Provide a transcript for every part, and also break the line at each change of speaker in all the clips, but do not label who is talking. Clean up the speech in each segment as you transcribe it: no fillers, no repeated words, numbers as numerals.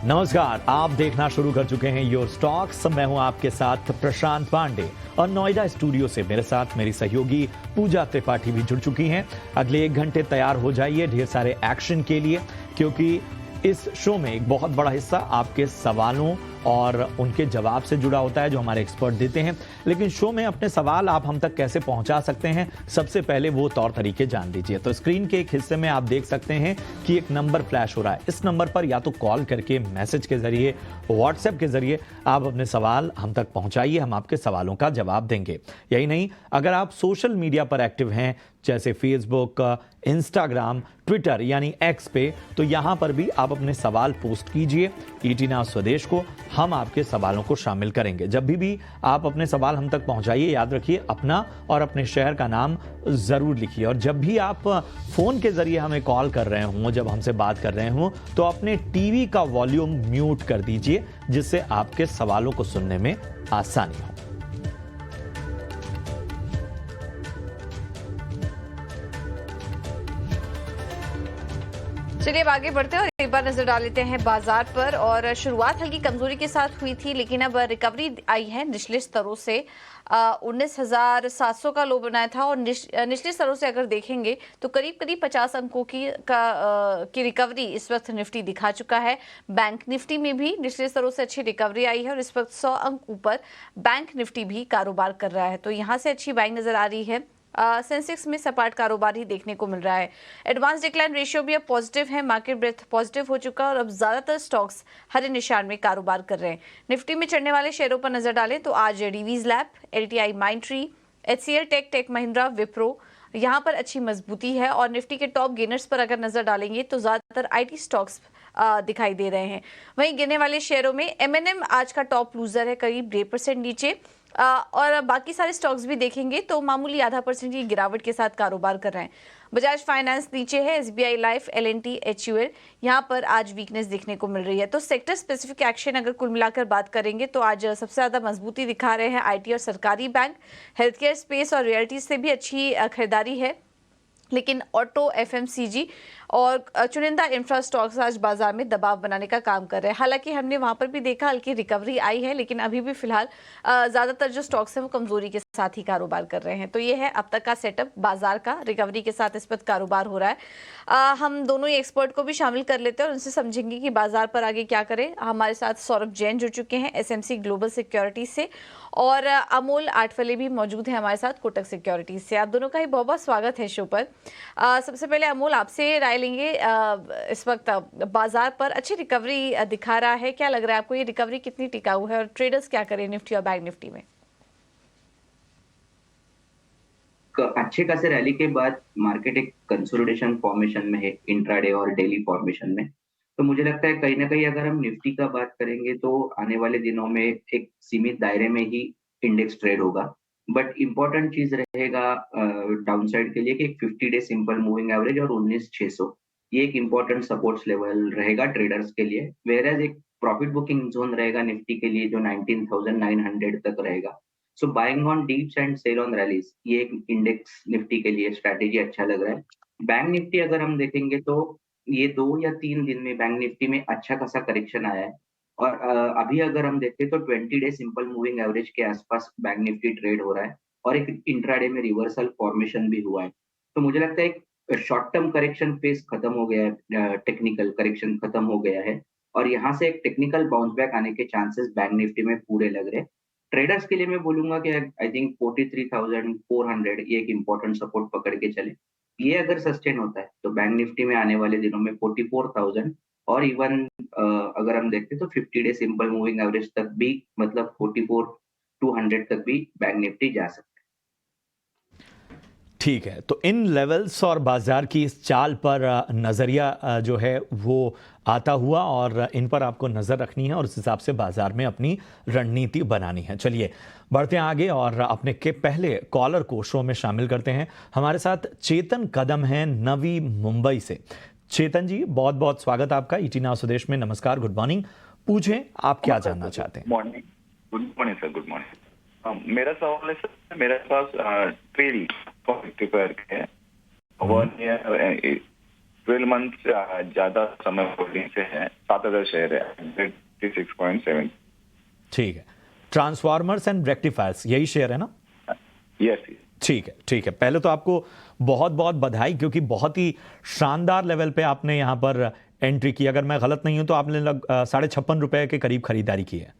नमस्कार, आप देखना शुरू कर चुके हैं योर स्टॉक्स। मैं हूं आपके साथ प्रशांत पांडे और नोएडा स्टूडियो से मेरे साथ मेरी सहयोगी पूजा त्रिपाठी भी जुड़ चुकी हैं। अगले 1 घंटे तैयार हो जाइए ढेर सारे एक्शन के लिए, क्योंकि इस शो में एक बहुत बड़ा हिस्सा आपके सवालों और उनके जवाब से जुड़ा होता है जो हमारे एक्सपर्ट देते हैं। लेकिन शो में अपने सवाल आप हम तक कैसे पहुंचा सकते हैं, सबसे पहले वो तौर तरीके जान लीजिए। तो स्क्रीन के एक हिस्से में आप देख सकते हैं कि एक नंबर फ्लैश हो रहा है। इस नंबर पर या तो कॉल करके, मैसेज के जरिए, व्हाट्सएप के जरिए आप अपने सवाल हम तक पहुंचाइए, हम आपके सवालों का जवाब देंगे। यही नहीं, अगर आप सोशल मीडिया पर एक्टिव हैं जैसे फेसबुक, इंस्टाग्राम, ट्विटर यानी एक्स पे, तो यहां पर भी आप अपने सवाल पोस्ट कीजिए ईटी नाउ स्वदेश को। हम आपके सवालों को शामिल करेंगे। जब भी आप अपने सवाल हम तक पहुंचाइए, याद रखिए अपना और अपने शहर का नाम जरूर लिखिए। और जब भी आप फोन के जरिए हमें कॉल कर रहे हों, जब हमसे बात कर रहे हों, तो अपने टीवी का वॉल्यूम म्यूट कर दीजिए, जिससे आपके सवालों को सुनने में आसानी हो।
चलिए अब आगे बढ़ते हैं और एक बार नजर डाल लेते हैं बाजार पर। और शुरुआत हल्की कमजोरी के साथ हुई थी, लेकिन अब रिकवरी आई है निचले स्तरों से। 19,700 का लो बनाया था और निचले स्तरों से अगर देखेंगे तो करीब करीब 50 अंकों की रिकवरी इस वक्त निफ्टी दिखा चुका है। बैंक निफ्टी में भी निचले स्तरों से अच्छी रिकवरी आई है और इस वक्त 100 अंक ऊपर बैंक निफ्टी भी कारोबार कर रहा है, तो यहाँ से अच्छी बाइंग नजर आ रही है। सेंसेक्स में सपाट कारोबार ही देखने को मिल रहा है। एडवांस डिक्लाइन रेशियो भी अब पॉजिटिव है, मार्केट ब्रेथ पॉजिटिव हो चुका है और अब ज्यादातर स्टॉक्स हरे निशान में कारोबार कर रहे हैं। निफ्टी में चढ़ने वाले शेयरों पर नजर डालें तो आज Divi's lab, LTI Mindtree, HCL tech, tech Mahindra, Wipro, यहाँ पर अच्छी मजबूती है। और निफ्टी के टॉप गेनर्स पर अगर नजर डालेंगे तो ज्यादातर आईटी स्टॉक्स दिखाई दे रहे हैं। वहीं गिरने वाले शेयरों में एमएनएम आज का टॉप लूजर है, करीब 1.5% नीचे। और बाकी सारे स्टॉक्स भी देखेंगे तो मामूली 0.5% की गिरावट के साथ कारोबार कर रहे हैं। बजाज फाइनेंस नीचे है, एसबीआई लाइफ, एलएनटी, एचयूएल यहाँ पर आज वीकनेस देखने को मिल रही है। तो सेक्टर स्पेसिफिक एक्शन अगर कुल मिलाकर बात करेंगे तो आज सबसे ज्यादा मजबूती दिखा रहे हैं आईटी और सरकारी बैंक। हेल्थ केयर स्पेस और रियल्टी से भी अच्छी खरीदारी है, लेकिन ऑटो, एफएमसीजी और चुनिंदा इंफ्रा स्टॉक्स आज बाजार में दबाव बनाने का काम कर रहे हैं। हालांकि हमने वहां पर भी देखा हल्की रिकवरी आई है, लेकिन अभी भी फिलहाल ज्यादातर जो स्टॉक्स हैं वो कमजोरी के साथ ही कारोबार कर रहे हैं। तो ये है अब तक का सेटअप बाजार का, रिकवरी के साथ इस पर कारोबार हो रहा है। हम दोनों ही एक्सपर्ट को भी शामिल कर लेते हैं और उनसे समझेंगे कि बाजार पर आगे क्या करें। हमारे साथ सौरभ जैन जुड़ चुके हैं एसएमसी ग्लोबल सिक्योरिटीज से, और अमोल आठवले भी मौजूद है हमारे साथ कोटक सिक्योरिटीज से। आप दोनों का ही बहुत बहुत स्वागत है शो पर। सबसे पहले अमोल, आपसे राय लेंगे। इस वक्त बाजार पर अच्छी रिकवरी दिखा रहा है, क्या लग रहा है आपको ये रिकवरी कितनी टिकाऊ है और ट्रेडर्स क्या करें निफ्टी और बैंक निफ्टी में?
अच्छे खासे रैली के बाद मार्केट एक कंसोलिडेशन फॉर्मेशन में है, इंट्राडे और डेली फॉर्मेशन में। तो मुझे लगता है कहीं ना कहीं अगर हम निफ्टी का बात करेंगे तो आने वाले दिनों में एक सीमित दायरे में ही इंडेक्स ट्रेड होगा। बट इम्पोर्टेंट चीज रहेगा डाउनसाइड के लिए कि एक 50 डे सिंपल मूविंग एवरेज और 19,600 ये एक इम्पोर्टेंट सपोर्ट्स लेवल रहेगा ट्रेडर्स के लिए। वेयर एक प्रॉफिट बुकिंग जोन रहेगा निफ्टी के लिए जो 19,900 तक रहेगा। So buying on dips and sell on rallies, ये एक इंडेक्स निफ्टी के लिए स्ट्रैटेजी अच्छा लग रहा है। बैंक निफ्टी अगर हम देखेंगे तो ये 2 या 3 दिन में बैंक निफ्टी में अच्छा खासा करेक्शन आया है। और अभी अगर हम देखें तो 20 डे सिंपल मूविंग एवरेज के आसपास बैंक निफ्टी ट्रेड हो रहा है और एक इंट्राडे में रिवर्सल फॉर्मेशन भी हुआ है। तो मुझे लगता है एक शॉर्ट टर्म करेक्शन फेज खत्म हो गया है, टेक्निकल करेक्शन खत्म हो गया है और यहाँ से एक टेक्निकल बाउंस बैक आने के चांसेस बैंक निफ्टी में पूरे लग रहे हैं। ट्रेडर्स के लिए मैं बोलूंगा कि आई थिंक 43,400 ये एक इम्पोर्टेंट सपोर्ट पकड़ के चले। ये अगर सस्टेन होता है तो बैंक निफ्टी में आने वाले दिनों में 44,000 और इवन अगर हम देखते तो 50 डे सिंपल मूविंग एवरेज तक भी, मतलब 44,200 तक भी बैंक निफ्टी जा सकता है।
ठीक है, तो इन लेवल्स और बाजार की इस चाल पर नज़रिया जो है वो आता हुआ और इन पर आपको नज़र रखनी है और उस हिसाब से बाजार में अपनी रणनीति बनानी है। चलिए बढ़ते हैं आगे और अपने के पहले कॉलर को शो में शामिल करते हैं। हमारे साथ चेतन कदम हैं नवी मुंबई से। चेतन जी, बहुत बहुत स्वागत आपका ईटी नाउ स्वदेश में। नमस्कार, गुड मॉर्निंग। पूछें आप क्या जानना चाहते हैं?
Morning, good morning sir, good morning. मेरा सवाल है सर, मेरे पास ट्रेल प्रिपेयर है 1 ईयर 12 मंथ ज्यादा समय होल्डिंग से है, 7,000 शेयर है, 36.7।
ठीक है, ट्रांसफार्मर्स एंड रेक्टिफायर्स यही शेयर है ना?
यस।
ठीक है, ठीक है। पहले तो आपको बहुत बहुत बधाई, क्योंकि बहुत ही शानदार लेवल पे आपने यहाँ पर एंट्री की। अगर मैं गलत नहीं हूं तो आपने 56.5 रुपए के करीब खरीदारी की है।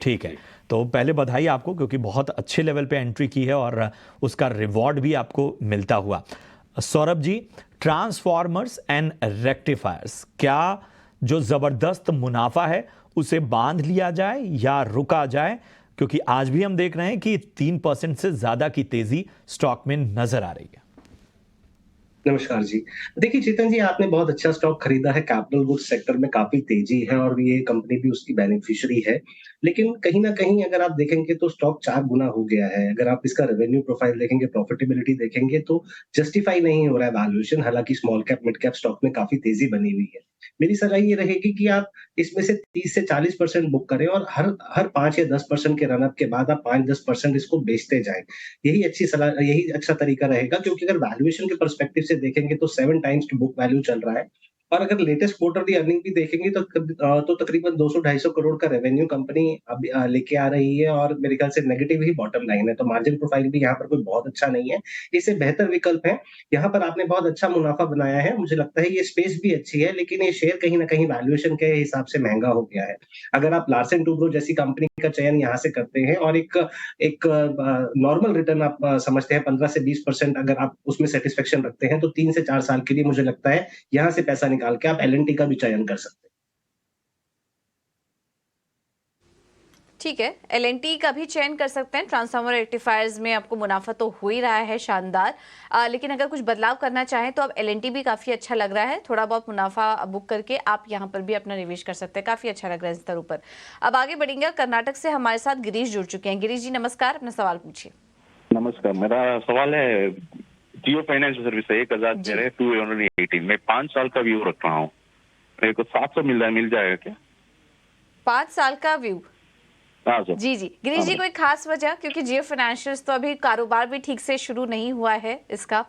ठीक है, तो पहले बधाई आपको, क्योंकि बहुत अच्छे लेवल पे एंट्री की है और उसका रिवॉर्ड भी आपको मिलता हुआ। Saurabh ji, transformers and rectifiers, क्या जो जबरदस्त मुनाफा है उसे बांध लिया जाए या रुका जाए? क्योंकि आज भी हम देख रहे हैं कि 3% से ज्यादा की तेजी स्टॉक में नजर आ रही है।
नमस्कार जी। देखिए चेतन जी, आपने बहुत अच्छा स्टॉक खरीदा है। कैपिटल गुड्स सेक्टर में काफी तेजी है और ये कंपनी भी उसकी बेनिफिशियरी है। लेकिन कहीं न कहीं अगर आप देखेंगे तो स्टॉक 4 गुना हो गया है। अगर आप इसका रेवेन्यू प्रोफाइल देखेंगे, प्रॉफिटेबिलिटी देखेंगे तो जस्टिफाई नहीं हो रहा है वैल्यूएशन। हालांकि small cap, mid cap stock में काफी तेजी बनी हुई है। मेरी सलाह ये रहेगी कि आप इसमें से 30 से 40% बुक करें और हर 5 या 10% के रन अप के बाद आप 5-10% इसको बेचते जाएं। यही अच्छा तरीका रहेगा, क्योंकि अगर वैल्यूएशन के पर्सपेक्टिव से देखेंगे तो 7 टाइम्स टू बुक वैल्यू चल रहा है। और अगर लेटेस्ट क्वार्टरली अर्निंग भी देखेंगे तो तकरीबन 200-250 करोड़ का रेवेन्यू कंपनी अभी लेके आ रही है और मेरे ख्याल से नेगेटिव ही बॉटम लाइन है। तो मार्जिन प्रोफाइल भी यहाँ पर कोई बहुत अच्छा नहीं है। इससे बेहतर विकल्प है। यहाँ पर आपने बहुत अच्छा मुनाफा बनाया है। मुझे लगता है ये स्पेस भी अच्छी है, लेकिन ये शेयर कहीं न कहीं वैल्यूएशन के हिसाब से महँगा हो गया है। अगर आप लार्सन टुब्रो जैसी कंपनी का चयन यहाँ से करते हैं और एक एक नॉर्मल रिटर्न आप समझते हैं 15 से 20%, अगर आप उसमें सैटिस्फैक्शन रखते हैं तो 3 से 4 साल के लिए मुझे लगता है यहाँ से पैसा निकाल के आप एल&टी का भी चयन कर सकते हैं।
ठीक है, एल&टी का भी चयन कर सकते हैं। ट्रांसफार्मर रेक्टिफायर्स में आपको मुनाफा तो हो ही रहा है शानदार, लेकिन अगर कुछ बदलाव करना चाहें तो अब एल&टी भी काफी अच्छा लग रहा है। थोड़ा बहुत मुनाफा बुक करके आप यहां पर भी अपना निवेश कर सकते हैं। काफी अच्छा लग रहा है स्तरों पर। अब आगे बढ़ेंगे। कर्नाटक से हमारे साथ गिरीश जुड़ चुके हैं। गिरीश जी नमस्कार, अपना सवाल पूछिए।
नमस्कार, मेरा सवाल है जियो फाइनेंशियल सर्विस है, 1,000 शेयर है, 218। मैं 5 साल का व्यू रख रहा हूँ, मेरे को 700 मिल जाएगा क्या? 5
साल का व्यू?
हाँ सर।
जी जी गिरीश जी, कोई खास वजह? क्योंकि जियो फाइनेंशियल्स तो अभी कारोबार भी ठीक से शुरू नहीं हुआ है इसका।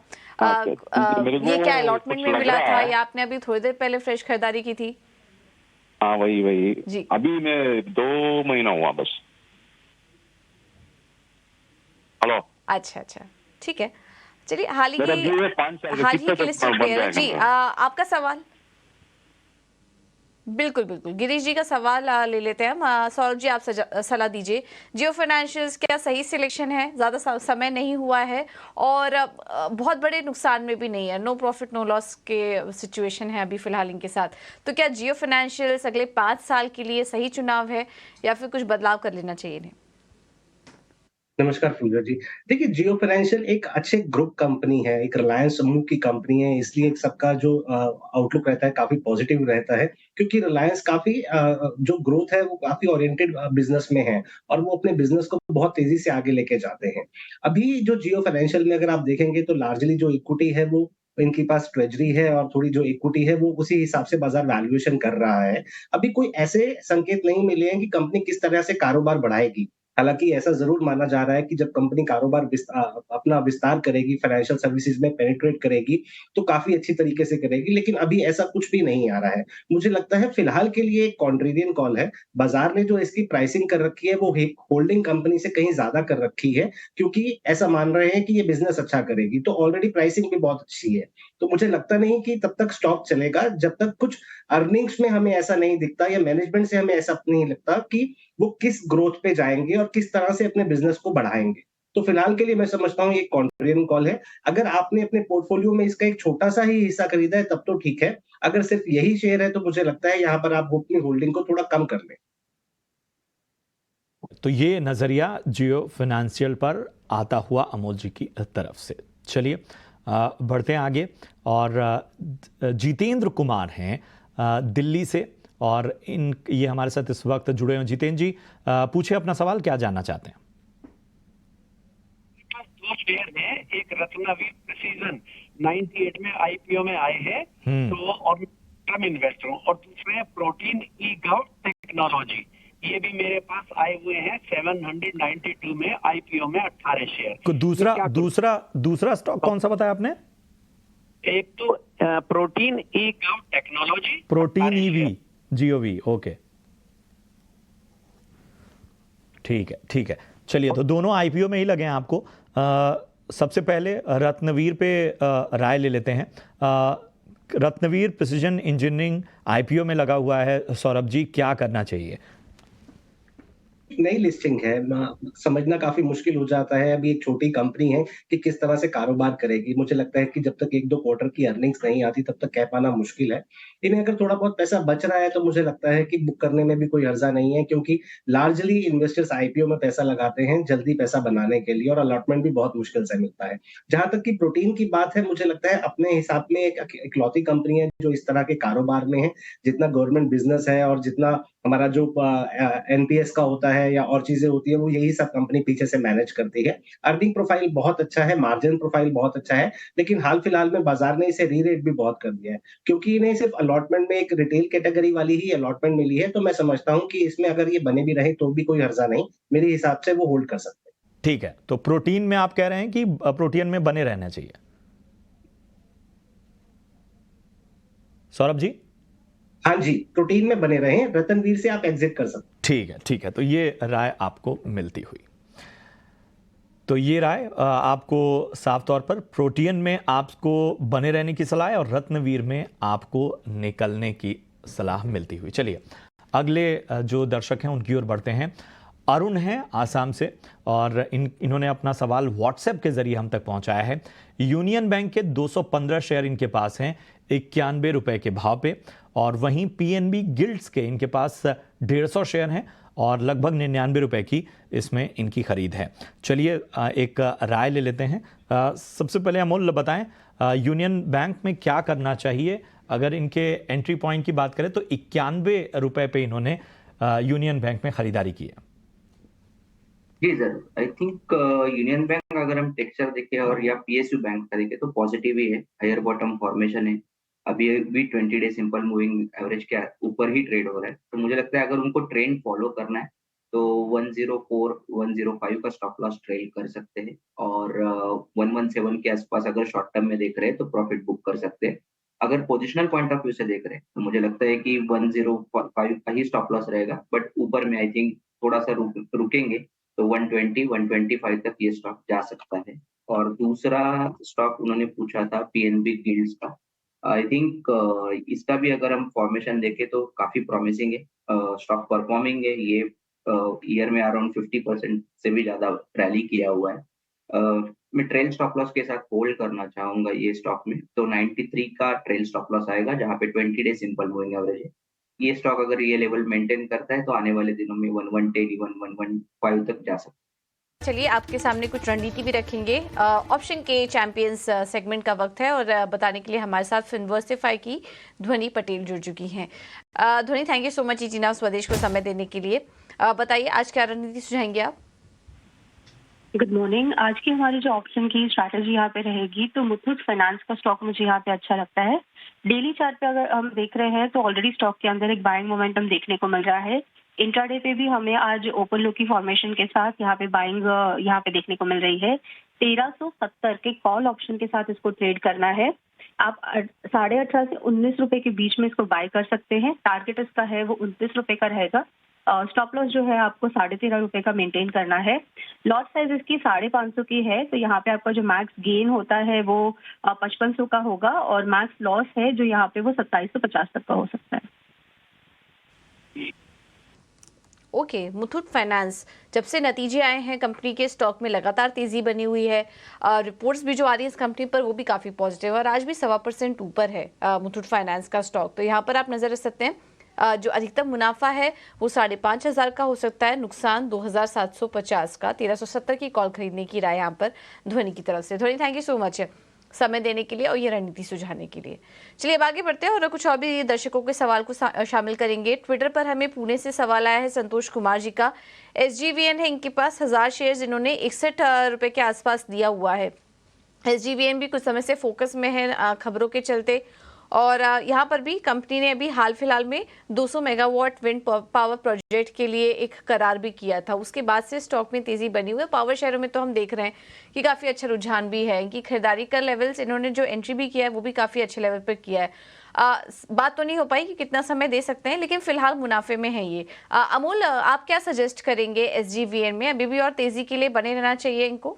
ये क्या अलॉटमेंट में मिला था या आपने अभी थोड़ी देर पहले फ्रेश खरीदारी की थी?
हाँ वही जी। अभी मैं 2 महीना हुआ बस। हेलो।
अच्छा, ठीक है, चलिए। हाल ही के लिए स्टॉक जी, आपका सवाल। बिल्कुल गिरीश जी का सवाल ले लेते हैं हम। सौरभ जी, आप सलाह दीजिए। जियो फाइनेंशियल्स क्या सही सिलेक्शन है? ज्यादा समय नहीं हुआ है और बहुत बड़े नुकसान में भी नहीं है। नो प्रॉफिट नो लॉस के सिचुएशन है अभी फिलहाल इनके साथ। तो क्या जियो फाइनेंशियल्स अगले 5 साल के लिए सही चुनाव है या फिर कुछ बदलाव कर लेना चाहिए इन्हें?
नमस्कार फूलर जी। देखिए जियो फाइनेंशियल एक अच्छे ग्रुप कंपनी है, एक रिलायंस समूह की कंपनी है, इसलिए सबका जो आउटलुक रहता है काफी पॉजिटिव रहता है, क्योंकि रिलायंस काफी जो ग्रोथ है वो काफी ओरिएंटेड बिजनेस में है और वो अपने बिजनेस को बहुत तेजी से आगे लेके जाते हैं। अभी जो जियो फाइनेंशियल में अगर आप देखेंगे तो लार्जली जो इक्विटी है वो इनके पास ट्रेजरी है और थोड़ी जो इक्विटी है वो उसी हिसाब से बाजार वैल्यूएशन कर रहा है। अभी कोई ऐसे संकेत नहीं मिले हैं कि कंपनी किस तरह से कारोबार बढ़ाएगी। हालाँकि ऐसा ज़रूर माना जा रहा है कि जब कंपनी कारोबार अपना विस्तार करेगी, फाइनेंशियल सर्विसेज़ में पेनिट्रेट करेगी, तो काफ़ी अच्छी तरीके से करेगी, लेकिन अभी ऐसा कुछ भी नहीं आ रहा है। मुझे लगता है फिलहाल के लिए एक कॉन्ट्रेरियन कॉल है। बाज़ार ने जो इसकी प्राइसिंग कर रखी है, वो एक होल्डिंग कंपनी से कहीं ज़्यादा कर रखी है, क्योंकि ऐसा मान रहे हैं कि ये बिज़नेस अच्छा करेगी, तो ऑलरेडी प्राइसिंग भी बहुत अच्छी है। तो मुझे लगता नहीं कि तब तक स्टॉक चलेगा, जब तक कुछ अर्निंग्स में हमें ऐसा नहीं दिखता या मैनेजमेंट से हमें ऐसा नहीं लगता कि वो किस ग्रोथ पे जाएँगे और किस तरह से अपने बिज़नेस को बढ़ाएँगे। तो फिलहाल के लिए मैं समझता हूँ ये एक कॉन्ट्रेरियन कॉल है। अगर आपने अपने पोर्टफोलियो में इसका एक छोटा-सा ही हिस्सा खरीदा है तब तो ठीक है। अगर सिर्फ यही शेयर है तो मुझे लगता है यहाँ पर आप अपनी होल्डिंग को थोड़ा कम कर लें।
तो ये नजरिया जियो फाइनेंशियल पर आता हुआ अमोल जी की तरफ से। चलिए बढ़ते हैं आगे और जितेंद्र कुमार हैं दिल्ली से और ये हमारे साथ इस वक्त जुड़े हैं। जितेंद्र जी पूछे अपना सवाल, क्या जानना चाहते हैं?
2 शेयर है, एक रत्नावीर प्रिसीजन 98 में आईपीओ में आए हैं, तो और टर्म इन्वेस्टर हूं, और दूसरे है प्रोटीन ई गव टेक्नोलॉजी, ये भी मेरे पास आए हुए हैं 792 में आईपीओ में 18 शेयर।
दूसरा स्टॉक कौन सा बताया आपने?
एक तो Protean e gov technology,
Protean EV G O V, okay, ठीक है। चलिए, तो दोनों आईपीओ में ही लगे हैं आपको। सबसे पहले रत्नवीर पे राय ले लेते हैं। रत्नवीर प्रिसीजन इंजीनियरिंग आईपीओ में लगा हुआ है, सौरभ जी क्या करना चाहिए?
नई लिस्टिंग है, समझना काफी मुश्किल हो जाता है। अभी एक छोटी कंपनी है कि किस तरह से कारोबार करेगी। मुझे लगता है कि जब तक 1-2 क्वार्टर की अर्निंग्स नहीं आती तब तक कह पाना मुश्किल है। इन्हें अगर थोड़ा बहुत पैसा बच रहा है तो मुझे लगता है कि बुक करने में भी कोई हर्जा नहीं है, क्योंकि लार्जली इन्वेस्टर्स आईपीओ में पैसा लगाते हैं जल्दी पैसा बनाने के लिए, और अलॉटमेंट भी बहुत मुश्किल से मिलता है। जहां तक कि प्रोटीन की बात है, मुझे लगता है अपने हिसाब में एक इकलौती कंपनी है जो इस तरह के कारोबार में है। जितना गवर्नमेंट बिजनेस है और जितना हमारा जो एनपीएस का होता है या और चीजें होती है, वो यही सब कंपनी पीछे से मैनेज करती है। अर्निंग प्रोफाइल बहुत अच्छा है, मार्जिन प्रोफाइल बहुत अच्छा है, लेकिन हाल फिलहाल में बाजार ने इसे री-रेट भी बहुत कर दिया है, क्योंकि इन्हें सिर्फ अलॉटमेंट में एक रिटेल कैटेगरी वाली ही अलॉटमेंट मिली है। तो मैं समझता हूँ कि इसमें अगर ये बने भी रहे तो भी कोई हर्जा नहीं, मेरे हिसाब से वो होल्ड कर सकते हैं।
ठीक है, तो प्रोटीन में आप कह रहे हैं कि प्रोटीन में बने रहना चाहिए, सौरभ जी?
हाँ जी, प्रोटीन में बने रहें, रतनवीर से आप एग्जिट कर सकते
ठीक है, तो ये राय आपको मिलती हुई। तो ये राय आपको साफ तौर पर प्रोटीन में आपको बने रहने की सलाह है और रत्नवीर में आपको निकलने की सलाह मिलती हुई। चलिए, अगले जो दर्शक हैं उनकी ओर बढ़ते हैं। अरुण हैं आसाम से, और इन्होंने अपना सवाल व्हाट्सएप के जरिए हम तक पहुंचाया है। यूनियन बैंक के 215 शेयर इनके पास हैं 91 रुपए के भाव पे, और वहीं पीएनबी गिल्ड्स के इनके पास 150 शेयर हैं और लगभग 99 रुपए की इसमें इनकी खरीद है। चलिए एक राय ले लेते हैं। सबसे पहले अमोल बताएं, यूनियन बैंक में क्या करना चाहिए? अगर इनके एंट्री पॉइंट की बात करें तो 91 रुपए पे इन्होंने यूनियन बैंक में खरीदारी की है।
जी जरूर, आई थिंक यूनियन बैंक अगर हम टेक्सचर देखें और या पीएसयू बैंक का देखें तो पॉजिटिव ही है, हायर बॉटम फॉर्मेशन है, अभी भी 20 डे सिंपल मूविंग एवरेज के ऊपर ही ट्रेड हो रहा है। तो मुझे लगता है अगर उनको ट्रेंड फॉलो करना है तो 104 105 का स्टॉप लॉस ट्रेल कर सकते हैं, और 117 के आसपास अगर शॉर्ट टर्म में देख रहे हैं तो प्रॉफिट बुक कर सकते हैं। अगर पोजिशनल पॉइंट ऑफ व्यू से देख रहे हैं तो मुझे लगता है कि 105 का ही स्टॉप लॉस रहेगा, बट ऊपर में आई थिंक थोड़ा सा रुकेंगे तो 120 125 तक ये स्टॉक जा सकता है। और दूसरा स्टॉक उन्होंने पूछा था पीएनबी गिल्ड्स का। आई थिंक इसका भी अगर हम फॉर्मेशन देखें तो काफी प्रॉमिसिंग है, स्टॉक परफॉर्मिंग है। ये ईयर में अराउंड 50% से भी ज्यादा रैली किया हुआ है। मैं ट्रेल स्टॉप लॉस के साथ होल्ड करना चाहूंगा ये स्टॉक में, तो 93 का ट्रेल स्टॉप लॉस आएगा जहां पे 20 डे सिंपल मूविंग एवरेज है। ये स्टॉक अगर ये लेवल मेंटेन करता है तो आने वाले दिनों में 110 115 तक जा सकता है।
चलिए, आपके सामने कुछ रणनीति भी रखेंगे। ऑप्शन के चैंपियंस सेगमेंट का वक्त है, और बताने के लिए हमारे साथ फिनवर्सिफाई की ध्वनि पटेल जुड़ चुकी हैं। ध्वनि, थैंक यू सो मच इजीना स्वदेश को समय देने के लिए। बताइए आज क्या रणनीति सुझाएंगे आप?
Good morning. आज की हमारी जो ऑप्शन की स्ट्रैटेजी यहाँ पे रहेगी, तो मुथूट फाइनेंस का स्टॉक मुझे यहाँ पे अच्छा लगता है। डेली चार्ट पे अगर हम देख रहे हैं तो ऑलरेडी स्टॉक के अंदर एक बाइंग मोमेंटम देखने को मिल रहा है। इंट्राडे पे भी हमें आज ओपन लो की फॉर्मेशन के साथ यहाँ पे बाइंग यहाँ पे देखने को मिल रही है। 1370 के कॉल ऑप्शन के साथ इसको ट्रेड करना है। आप 18.5 से 19 रुपए के बीच में इसको बाय कर सकते हैं। टारगेट इसका है वो 29 रुपए का रहेगा। स्टॉप लॉस जो है आपको 13.5 रुपए का मेंटेन करना है। लॉट साइज इसकी 550 की है, तो यहाँ पे आपका जो मैक्स गेन होता है वो 5500 का होगा, और मैक्स लॉस है जो यहाँ पे वो 2750 तक का हो सकता है।
ओके, मुथूट फाइनेंस जब से नतीजे आए हैं कंपनी के स्टॉक में लगातार तेजी बनी हुई है। रिपोर्ट्स भी जो आ रही है इस कंपनी पर वो भी काफ़ी पॉजिटिव है, और आज भी 1.25% ऊपर है मुथूट फाइनेंस का स्टॉक। तो यहाँ पर आप नजर रख सकते हैं जो अधिकतम मुनाफा है वो 5,500 का हो सकता है, नुकसान 2,750 का। 1370 की कॉल खरीदने की राय यहाँ पर ध्वनि की तरफ से। ध्वनि, थैंक यू सो मच समय देने के लिए और ये रणनीति सुझाने के लिए। चलिए अब आगे बढ़ते हैं और कुछ और भी दर्शकों के सवाल को शामिल करेंगे। ट्विटर पर हमें पुणे से सवाल आया है संतोष कुमार जी का। SGVN है इनके पास 1000 शेयर, इन्होंने 61 रुपए के आसपास दिया हुआ है। SGVN भी कुछ समय से फोकस में है खबरों के चलते, और यहाँ पर भी कंपनी ने अभी हाल फिलहाल में 200 मेगावाट विंड पावर प्रोजेक्ट के लिए एक करार भी किया था। उसके बाद से स्टॉक में तेजी बनी हुई है। पावर शेयरों में तो हम देख रहे हैं कि काफी अच्छा रुझान भी है। इनकी खरीदारी का लेवल्स, इन्होंने जो एंट्री भी किया है वो भी काफी अच्छे लेवल पर किया है। बात तो नहीं हो पाई कि कितना समय दे सकते हैं, लेकिन फिलहाल मुनाफे में है ये। अमूल, आप क्या सजेस्ट करेंगे SGVN में? अभी भी और तेजी के लिए बने रहना चाहिए इनको?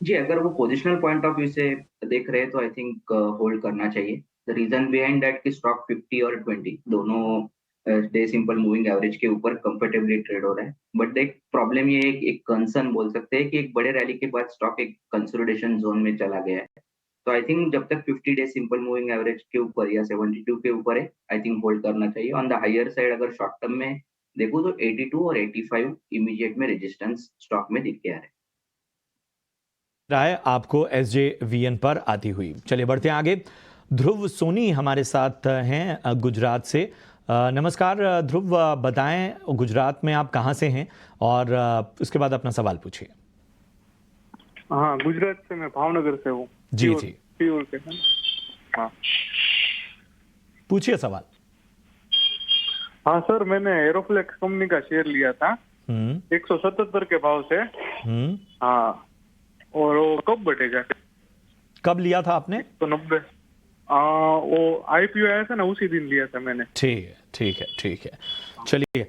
जी, अगर वो पोजिशनल पॉइंट ऑफ व्यू से देख रहे हैं तो आई थिंक होल्ड करना चाहिए। द रीजन बिहाइंड दैट कि स्टॉक 50 और 20 दोनों डे सिंपल मूविंग एवरेज के ऊपर कंफर्टेबली ट्रेड हो रहा है। बट एक प्रॉब्लम ये है, एक कंसर्न बोल सकते हैं कि एक बड़े रैली के बाद स्टॉक एक कंसोलिडेशन जोन में चला गया है। तो आई थिंक जब तक 50 डे सिंपल मूविंग एवरेज के ऊपर या 72 के ऊपर है, आई थिंक होल्ड करना चाहिए। ऑन द हायर साइड अगर शॉर्ट टर्म में देखूं तो 82 और 85 इमीडिएट में रेजिस्टेंस स्टॉक में दिख गया है।
राय आपको SJVN पर आती हुई। चलिए बढ़ते हैं आगे। ध्रुव सोनी हमारे साथ हैं गुजरात से। नमस्कार ध्रुव, बताएं गुजरात में आप कहां से हैं और उसके बाद अपना सवाल पूछिए।
हाँ, गुजरात से, मैं भावनगर से हूँ।
जी जी,
प्योर के। हाँ,
पूछिए सवाल।
हाँ सर, मैंने एरोफ्लेक्स कंपनी का शेयर लिया था 177 के भाव से। हाँ, और वो कब बढ़ेगा?
कब लिया था आपने?
190। वो IPO आया था ना, उसी दिन लिया था मैंने।
ठीक है ठीक है ठीक है। चलिए,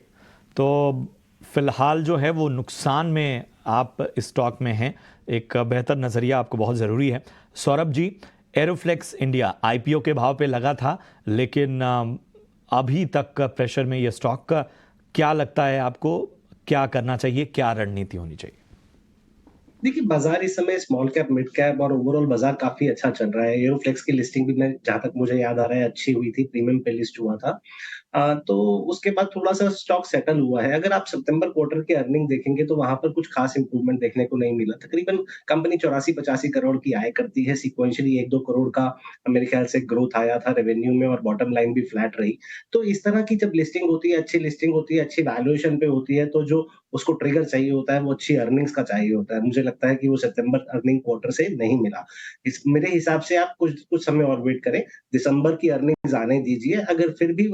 तो फिलहाल जो है वो नुकसान में आप स्टॉक में हैं। एक बेहतर नज़रिया आपको बहुत ज़रूरी है। सौरभ जी, एरोफ्लेक्स इंडिया IPO के भाव पे लगा था, लेकिन अभी तक प्रेशर में ये स्टॉक का क्या लगता है आपको? क्या करना चाहिए, क्या रणनीति होनी चाहिए?
देखिए, बाजार इस समय स्मॉल कैप, मिड कैप और ओवरऑल बाजार काफी अच्छा चल रहा है। एरोफ्लेक्स की लिस्टिंग भी, मैं जहां तक मुझे याद आ रहा है, अच्छी हुई थी, प्रीमियम पे लिस्ट हुआ था। तो उसके बाद थोड़ा सा स्टॉक सेटल हुआ है। अगर आप सितंबर क्वार्टर के अर्निंग देखेंगे तो वहां पर कुछ खास इंप्रूवमेंट देखने को नहीं मिला। तकरीबन कंपनी 84-85 करोड़ की आय करती है। सिक्वेंशियली 1-2 करोड़ का मेरे ख्याल से ग्रोथ आया था रेवेन्यू में, और बॉटम लाइन भी फ्लैट रही। तो इस तरह की जब लिस्टिंग होती है, अच्छी लिस्टिंग होती है, अच्छी वैल्यूएशन पे होती है, तो जो उसको ट्रिगर चाहिए होता है वो अच्छी अर्निंग्स का चाहिए होता है। मुझे लगता है कि वो सितंबर अर्निंग क्वार्टर से नहीं मिला। मेरे हिसाब से आप कुछ समय और वेट करें, दिसंबर की अर्निंग्स आने दीजिए। अगर फिर भी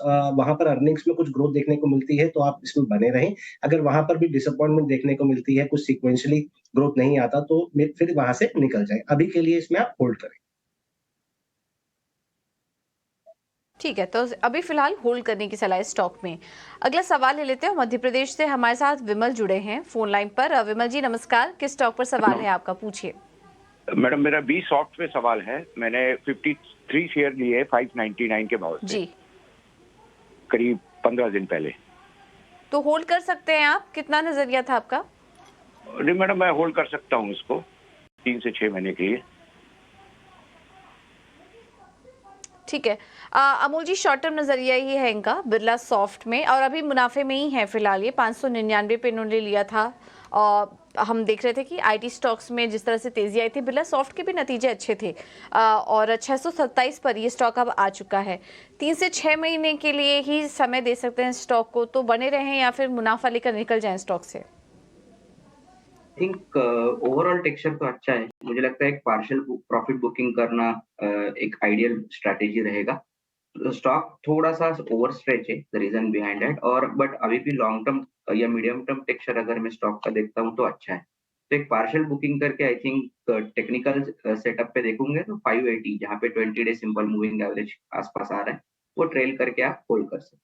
वहां पर अर्निंग्स में कुछ ग्रोथ देखने को मिलती है तो आप इसमें बने रहें। अगर वहां पर भी डिसअपॉइंटमेंट देखने को मिलती है, कुछ सिक्वेंशियली ग्रोथ नहीं आता, तो फिर वहां से निकल जाए। अभी के लिए इसमें आप होल्ड करें।
ठीक है, तो अभी फिलहाल होल्ड करने की सलाह है स्टॉक में। अगला सवाल ले लेते हैं। मध्य प्रदेश से हमारे साथ विमल जुड़े हैं फोन लाइन पर। विमल जी नमस्कार, किस स्टॉक पर सवाल है आपका? पूछिए।
मैडम, मेरा बी सॉफ्ट पे सवाल है। मैंने 53 शेयर लिए 599 के भाव से
जी,
करीब 15 दिन पहले।
तो होल्ड कर सकते हैं आप? कितना नजरिया था आपका?
नहीं मैडम, मैं होल्ड कर सकता हूँ इसको 3 से 6 महीने के लिए।
ठीक है। अमूल जी, शॉर्ट टर्म नजरिया ही है इनका बिरला सॉफ्ट में, और अभी मुनाफे में ही है फिलहाल। ये 599 पे इन्होंने लिया था। और हम देख रहे थे कि IT स्टॉक्स में जिस तरह से तेजी आई थी, बिरला सॉफ्ट के भी नतीजे अच्छे थे। और 627 पर ये स्टॉक अब आ चुका है। 3 से 6 महीने के लिए ही समय दे सकते हैं स्टॉक को, तो बने रहें या फिर मुनाफा लेकर निकल जाएं स्टॉक से?
आई थिंक ओवरऑल टेक्सचर तो अच्छा है। मुझे लगता है एक पार्शियल प्रॉफिट बुकिंग करना एक आइडियल स्ट्रैटेजी रहेगा। स्टॉक थोड़ा सा ओवर स्ट्रेच है, द रीजन बिहाइंड दैट। और बट अभी भी लॉन्ग टर्म या मीडियम टर्म टेक्सचर अगर मैं स्टॉक का देखता हूँ तो अच्छा है। तो एक पार्शियल बुकिंग करके आई थिंक टेक्निकल सेटअप पे देखूंगे तो 580, जहाँ पे 20 डे सिंपल मूविंग एवरेज आसपास आ रहा है, वो ट्रेल करके आप होल्ड कर सकते हैं।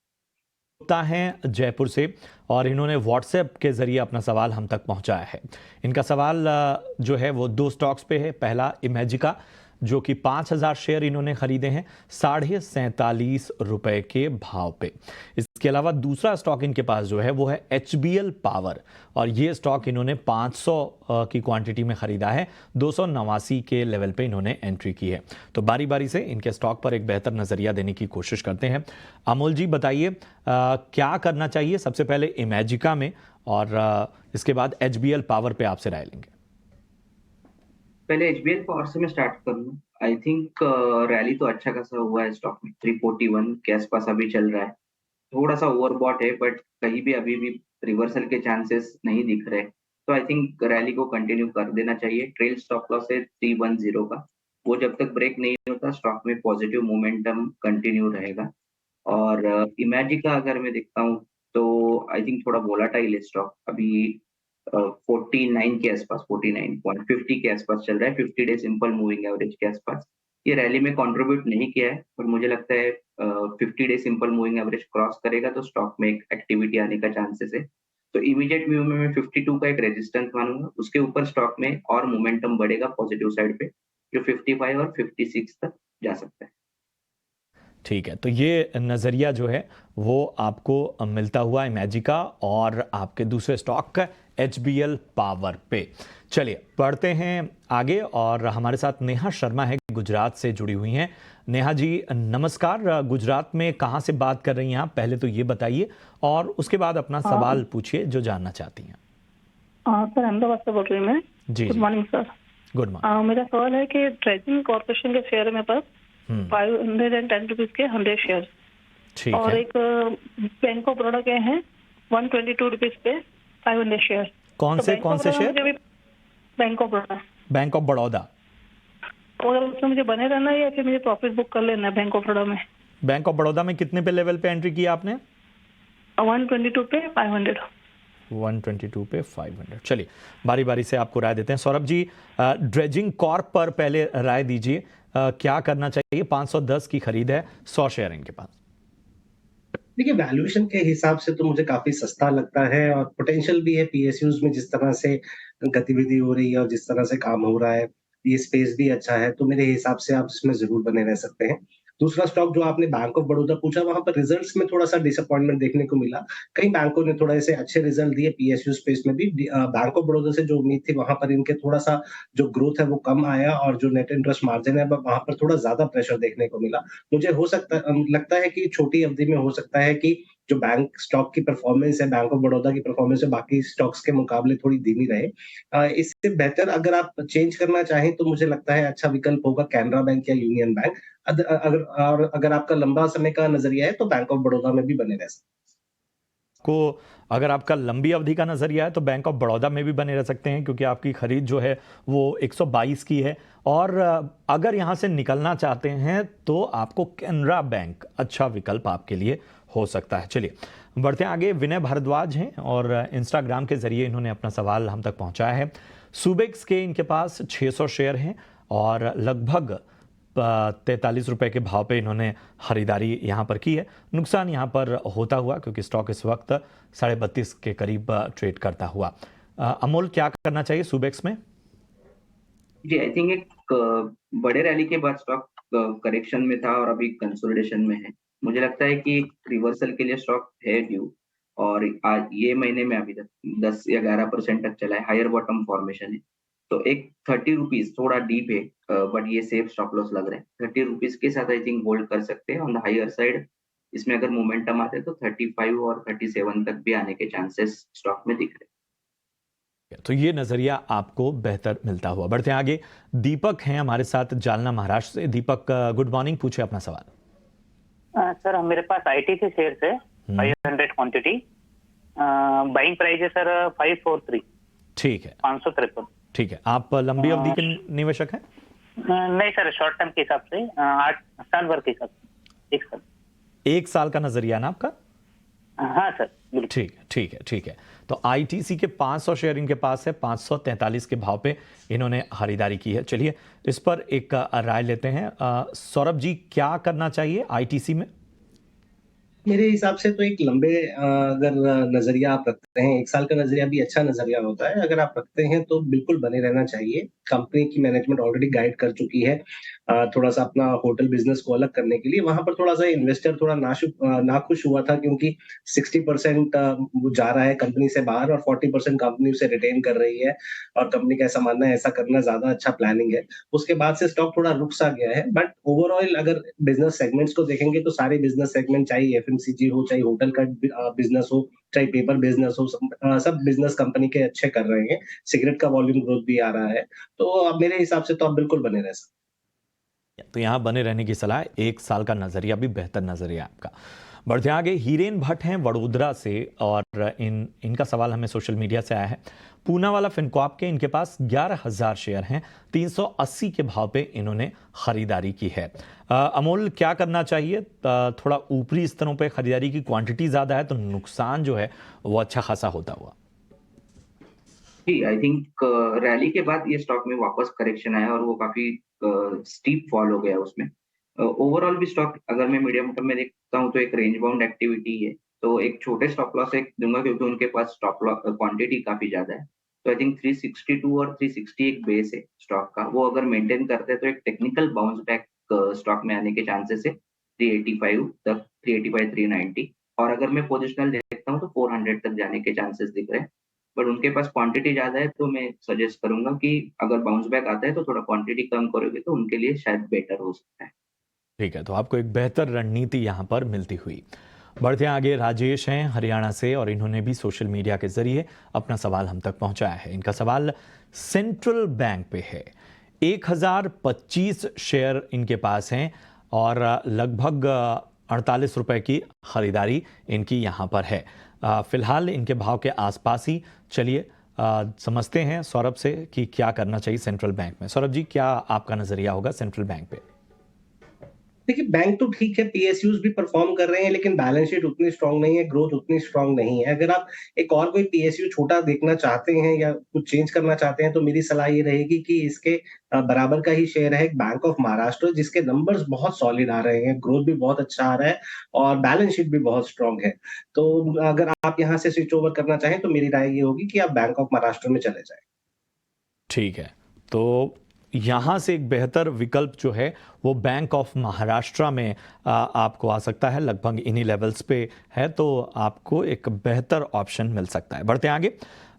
हैं जयपुर से, और इन्होंने व्हाट्सएप के जरिए अपना सवाल हम तक पहुंचाया है। इनका सवाल जो है वो 2 स्टॉक्स पे है। पहला इमेजिका, जो कि 5000 शेयर इन्होंने खरीदे हैं 47.5 रुपए के भाव पे। इसके अलावा दूसरा स्टॉक इनके पास जो है वो है HBL पावर, और ये स्टॉक इन्होंने 500 की क्वांटिटी में खरीदा है। 289 के लेवल पे इन्होंने एंट्री की है। तो बारी बारी से इनके स्टॉक पर एक बेहतर नजरिया देने की कोशिश करते हैं। अमोल जी बताइए, क्या करना चाहिए सबसे पहले इमेजिका में, और इसके बाद HBL पावर पे आपसे राय लेंगे।
पहले HBL पावर से मैं स्टार्ट करूँ। आई थिंक रैली तो अच्छा खासा हुआ है स्टॉक में, 341 के आसपास अभी चल रहा है। थोड़ा सा ओवरबॉट है, बट कहीं भी अभी भी रिवर्सल के चांसेस नहीं दिख रहे। तो आई थिंक रैली को कंटिन्यू कर देना चाहिए। ट्रेल स्टॉप लॉस है 310 का। वो जब तक ब्रेक नहीं होता स्टॉक में पॉजिटिव मोमेंटम कंटिन्यू रहेगा। और इमेजिका अगर मैं देखता हूँ तो आई थिंक थोड़ा वोलाटाइल है स्टॉक अभी 49 के आसपास 49.50 के आसपास चल रहा है 50 डे सिंपल मूविंग एवरेज के आसपास। ये रैली में कंट्रीब्यूट नहीं किया है पर मुझे लगता है 50 day simple moving average cross करेगा तो स्टॉक में एक एक्टिविटी आने का चांसेस है। तो इमीडिएट व्यू में मैं 52 का एक रेजिस्टेंस मानूंगा, उसके ऊपर स्टॉक में और मोमेंटम बढ़ेगा पॉजिटिव साइड पे जो 55 और 56 तक जा सकता है।
ठीक है, तो ये नज़रिया जो है वो आपको मिलता हुआ इमेजिका और आपके दूसरे स्टॉक का HBL पावर पे। चलिए बढ़ते हैं आगे और हमारे साथ नेहा शर्मा है, गुजरात से जुड़ी हुई हैं। नेहा जी नमस्कार, गुजरात में कहाँ से बात कर रही हैं आप, पहले तो ये बताइए और उसके बाद अपना सवाल पूछिए जो जानना चाहती हैं।
सर अहमदाबाद से बोल रही हूँ मैं।
जी
good morning sir.
Good morning.
मेरा सवाल है कि ड्रेजिंग कॉर्पोरेशन के शेयर में पास 510 रुपीज के 100 शेयर
ठीक
और
है।
एक बैंक ऑफ बड़ौदा के हैं 122 रुपीज पे 500 शेयर।
कौन से share?
Bank of Baroda.
Bank of Baroda.
तो अगर उसमें मुझे बने रहना है या फिर मुझे प्रॉफिट बुक कर लेना है बैंक ऑफ बड़ौदा में?
बैंक ऑफ बड़ौदा में कितने पे लेवल पे एंट्री किया आपने?
122 पे 500।
122 पे 500। चलिए बारी बारी से आपको राय देते हैं। सौरभ जी ड्रेजिंग कॉर्प पर पहले राय दीजिए, क्या करना चाहिए? 510 की खरीद है, 100 शेयर इनके पास।
देखिए वैल्यूएशन के हिसाब से तो मुझे काफी सस्ता लगता है और पोटेंशियल भी है पीएसयूज में, जिस तरह से गतिविधि हो रही है और जिस तरह से काम हो रहा है, ये स्पेस भी अच्छा है, तो मेरे हिसाब से आप इसमें जरूर बने रह सकते हैं। दूसरा स्टॉक जो आपने बैंक ऑफ बड़ौदा पूछा, वहां पर रिजल्ट्स में थोड़ा सा डिसअपॉइंटमेंट देखने को मिला। कई बैंकों ने थोड़े से अच्छे रिजल्ट दिए पीएसयू स्पेस में भी। बैंक ऑफ बड़ौदा से जो उम्मीद थी वहां पर इनके थोड़ा सा जो ग्रोथ है वो कम आया और जो नेट इंटरेस्ट मार्जिन है वहां पर थोड़ा ज्यादा प्रेशर देखने को मिला। मुझे लगता है कि छोटी अवधि में हो सकता है कि जो बैंक स्टॉक की परफॉर्मेंस है, बैंक ऑफ बड़ौदा की परफॉर्मेंस है बाकी स्टॉक्स के मुकाबले थोड़ी धीमी रहे। इससे बेहतर अगर आप चेंज करना चाहें तो मुझे लगता है अच्छा विकल्प होगा कैनरा बैंक या यूनियन बैंक। अगर आपका लंबा समय का नजरिया है तो बैंक ऑफ बड़ौदा में भी बने रह सकते
को अगर आपका लंबी अवधि का नजरिया है तो बैंक ऑफ बड़ौदा में भी बने रह सकते हैं, क्योंकि आपकी खरीद जो है वो 122 की है। और अगर यहां से निकलना चाहते हैं तो आपको कैनरा बैंक अच्छा विकल्प आपके लिए हो सकता है। चलिए बढ़ते हैं आगे। विनय भारद्वाज हैं और इंस्टाग्राम के जरिए इन्होंने अपना सवाल हम तक पहुंचाया है। सुबेक्स के इनके पास 600 शेयर हैं और लगभग 43 रुपए के भाव पे इन्होंने खरीदारी यहाँ पर की है। नुकसान यहाँ पर होता हुआ क्योंकि स्टॉक इस वक्त 32.5 के करीब ट्रेड करता हुआ। अमोल क्या करना चाहिए सुबेक्स में?
जी आई थिंक एक बड़े रैली के बाद स्टॉक करेक्शन में था और अभी कंसोलिडेशन में है। मुझे लगता है कि रिवर्सल के लिए स्टॉक है ड्यू और आज ये महीने में अभी तक 10 या 11% तक चला है, हायर बॉटम फॉर्मेशन है। तो एक 30 रुपीज थोड़ा डीप है बट ये सेफ स्टॉप लॉस लग रहा है। 30 रुपीज के साथ आई थिंक होल्ड कर सकते हैं ऑन द हायर साइड। इसमें अगर मोमेंटम आते हैं तो 35 और 37 तक भी आने के चांसेस स्टॉक में दिख रहे हैं।
तो ये नजरिया आपको बेहतर मिलता हुआ। बढ़ते हैं आगे। दीपक हैं हमारे साथ जालना महाराष्ट्र से। दीपक गुड मॉर्निंग, पूछे अपना सवाल।
सर मेरे पास ITC शेयर है 500 क्वांटिटी, बाइंग प्राइस है सर 543।
ठीक है,
553।
ठीक है। आप लंबी अवधि के निवेशक हैं?
नहीं सर, शॉर्ट टर्म के हिसाब से 8 साल भर के हिसाब से 1 साल।
1 साल का नजरिया ना आपका?
हाँ सर बिल्कुल।
ठीक है, ठीक है, ठीक है। तो ITC के 500 शेयर इनके पास है, 543 के भाव पे इन्होंने खरीदारी की है। चलिए इस पर एक राय लेते हैं। सौरभ जी क्या करना चाहिए ITC में?
मेरे हिसाब से तो एक लंबे अगर नजरिया आप रखते हैं, 1 साल का नजरिया भी अच्छा नजरिया होता है। अगर आप रखते हैं तो बिल्कुल बने रहना चाहिए। कंपनी की मैनेजमेंट ऑलरेडी गाइड कर चुकी है थोड़ा सा अपना होटल बिजनेस को अलग करने के लिए। वहां पर थोड़ा सा इन्वेस्टर थोड़ा नाखुश हुआ था क्योंकि 60% जा रहा है कंपनी से बाहर और 40% कंपनी उसे रिटेन कर रही है और कंपनी का ऐसा मानना है ऐसा करना ज्यादा अच्छा प्लानिंग है। उसके बाद से स्टॉक थोड़ा रुक सा गया है। बट ओवरऑल अगर बिजनेस सेगमेंट्स को देखेंगे तो सारे बिजनेस सेगमेंट, चाहे FMCG हो, चाहे होटल का बिजनेस हो, चाहे पेपर बिजनेस हो, सब बिजनेस कंपनी के अच्छे कर रहे हैं। सिगरेट का वॉल्यूम ग्रोथ भी आ रहा है। तो अब मेरे हिसाब से तो आप बिल्कुल बने रह सकते।
तो यहां बने रहने की सलाह, 1 साल का नजरिया भी बेहतर नजरिया आपका। बढ़ते आगे, हीरेन भट्ट हैं वडोदरा से और इनका सवाल हमें सोशल मीडिया से आया है। पूनावाला फिनकॉर्प के इनके पास 11,000 शेयर हैं, 380 के भाव पे इन्होंने खरीदारी की है। अमोल, क्या करना चाहिए? थोड़ा ऊपरी स्तरों पे खरीदारी की क्वांटिटी ज्यादा है तो नुकसान जो है वो अच्छा खासा होता हुआ।
जी, आई थिंक रैली के बाद ये स्टॉक में वापस करेक्शन आया और वो काफी स्टीप फॉल हो गया उसमें। ओवरऑल भी स्टॉक अगर मैं मीडियम टर्म में देखता हूँ तो एक रेंज बाउंड एक्टिविटी है, तो एक छोटे स्टॉप लॉस एक दूंगा क्योंकि उनके पास स्टॉप लॉस क्वांटिटी काफी ज्यादा है। तो आई थिंक 362 और 360 एक बेस है स्टॉक का, वो अगर मेंटेन करते हैं तो एक टेक्निकल बाउंस बैक स्टॉक में आने के चांसेस है 385 तक, 385 390। और अगर मैं पोजिशनल देखता हूँ तो 400 तक जाने के चांसेस दिख रहे हैं, बट उनके पास क्वांटिटी ज्यादा है तो मैं सजेस्ट करूंगा कि अगर बाउंस बैक आता है तो थोड़ा क्वांटिटी कम करोगे तो उनके लिए शायद बेटर हो सकता है।
ठीक है, तो आपको एक बेहतर रणनीति यहाँ पर मिलती हुई। बढ़ते आगे, राजेश हैं हरियाणा से और इन्होंने भी सोशल मीडिया के जरिए अपना सवाल हम तक पहुंचाया है। इनका सवाल सेंट्रल बैंक पे है। 1025 शेयर इनके पास हैं और लगभग 48 रुपए की खरीदारी इनकी यहाँ पर है। फिलहाल इनके भाव के आसपास ही। चलिए समझते हैं सौरभ से कि क्या करना चाहिए सेंट्रल बैंक में। सौरभ जी, क्या आपका नजरिया होगा सेंट्रल बैंक पे?
देखिए, बैंक तो ठीक है, पीएसयूज भी परफॉर्म कर रहे हैं, लेकिन बैलेंस शीट उतनी स्ट्रांग नहीं है, ग्रोथ उतनी स्ट्रांग नहीं है। अगर आप एक और कोई पीएसयू छोटा देखना चाहते हैं या कुछ चेंज करना चाहते हैं तो मेरी सलाह ये रहेगी कि इसके बराबर का ही शेयर है बैंक ऑफ महाराष्ट्र, जिसके नंबर्स बहुत सॉलिड आ रहे हैं, ग्रोथ भी बहुत अच्छा आ रहा है और बैलेंस शीट भी बहुत स्ट्रांग है। तो अगर आप यहाँ से स्विच ओवर करना चाहें तो मेरी राय ये होगी कि आप बैंक ऑफ महाराष्ट्र में चले जाएं।
ठीक है, तो यहाँ से एक बेहतर विकल्प जो है वो बैंक ऑफ महाराष्ट्र में आपको आ सकता है, लगभग इन्हीं लेवल्स पे है, तो आपको एक बेहतर ऑप्शन मिल सकता है। बढ़ते आगे,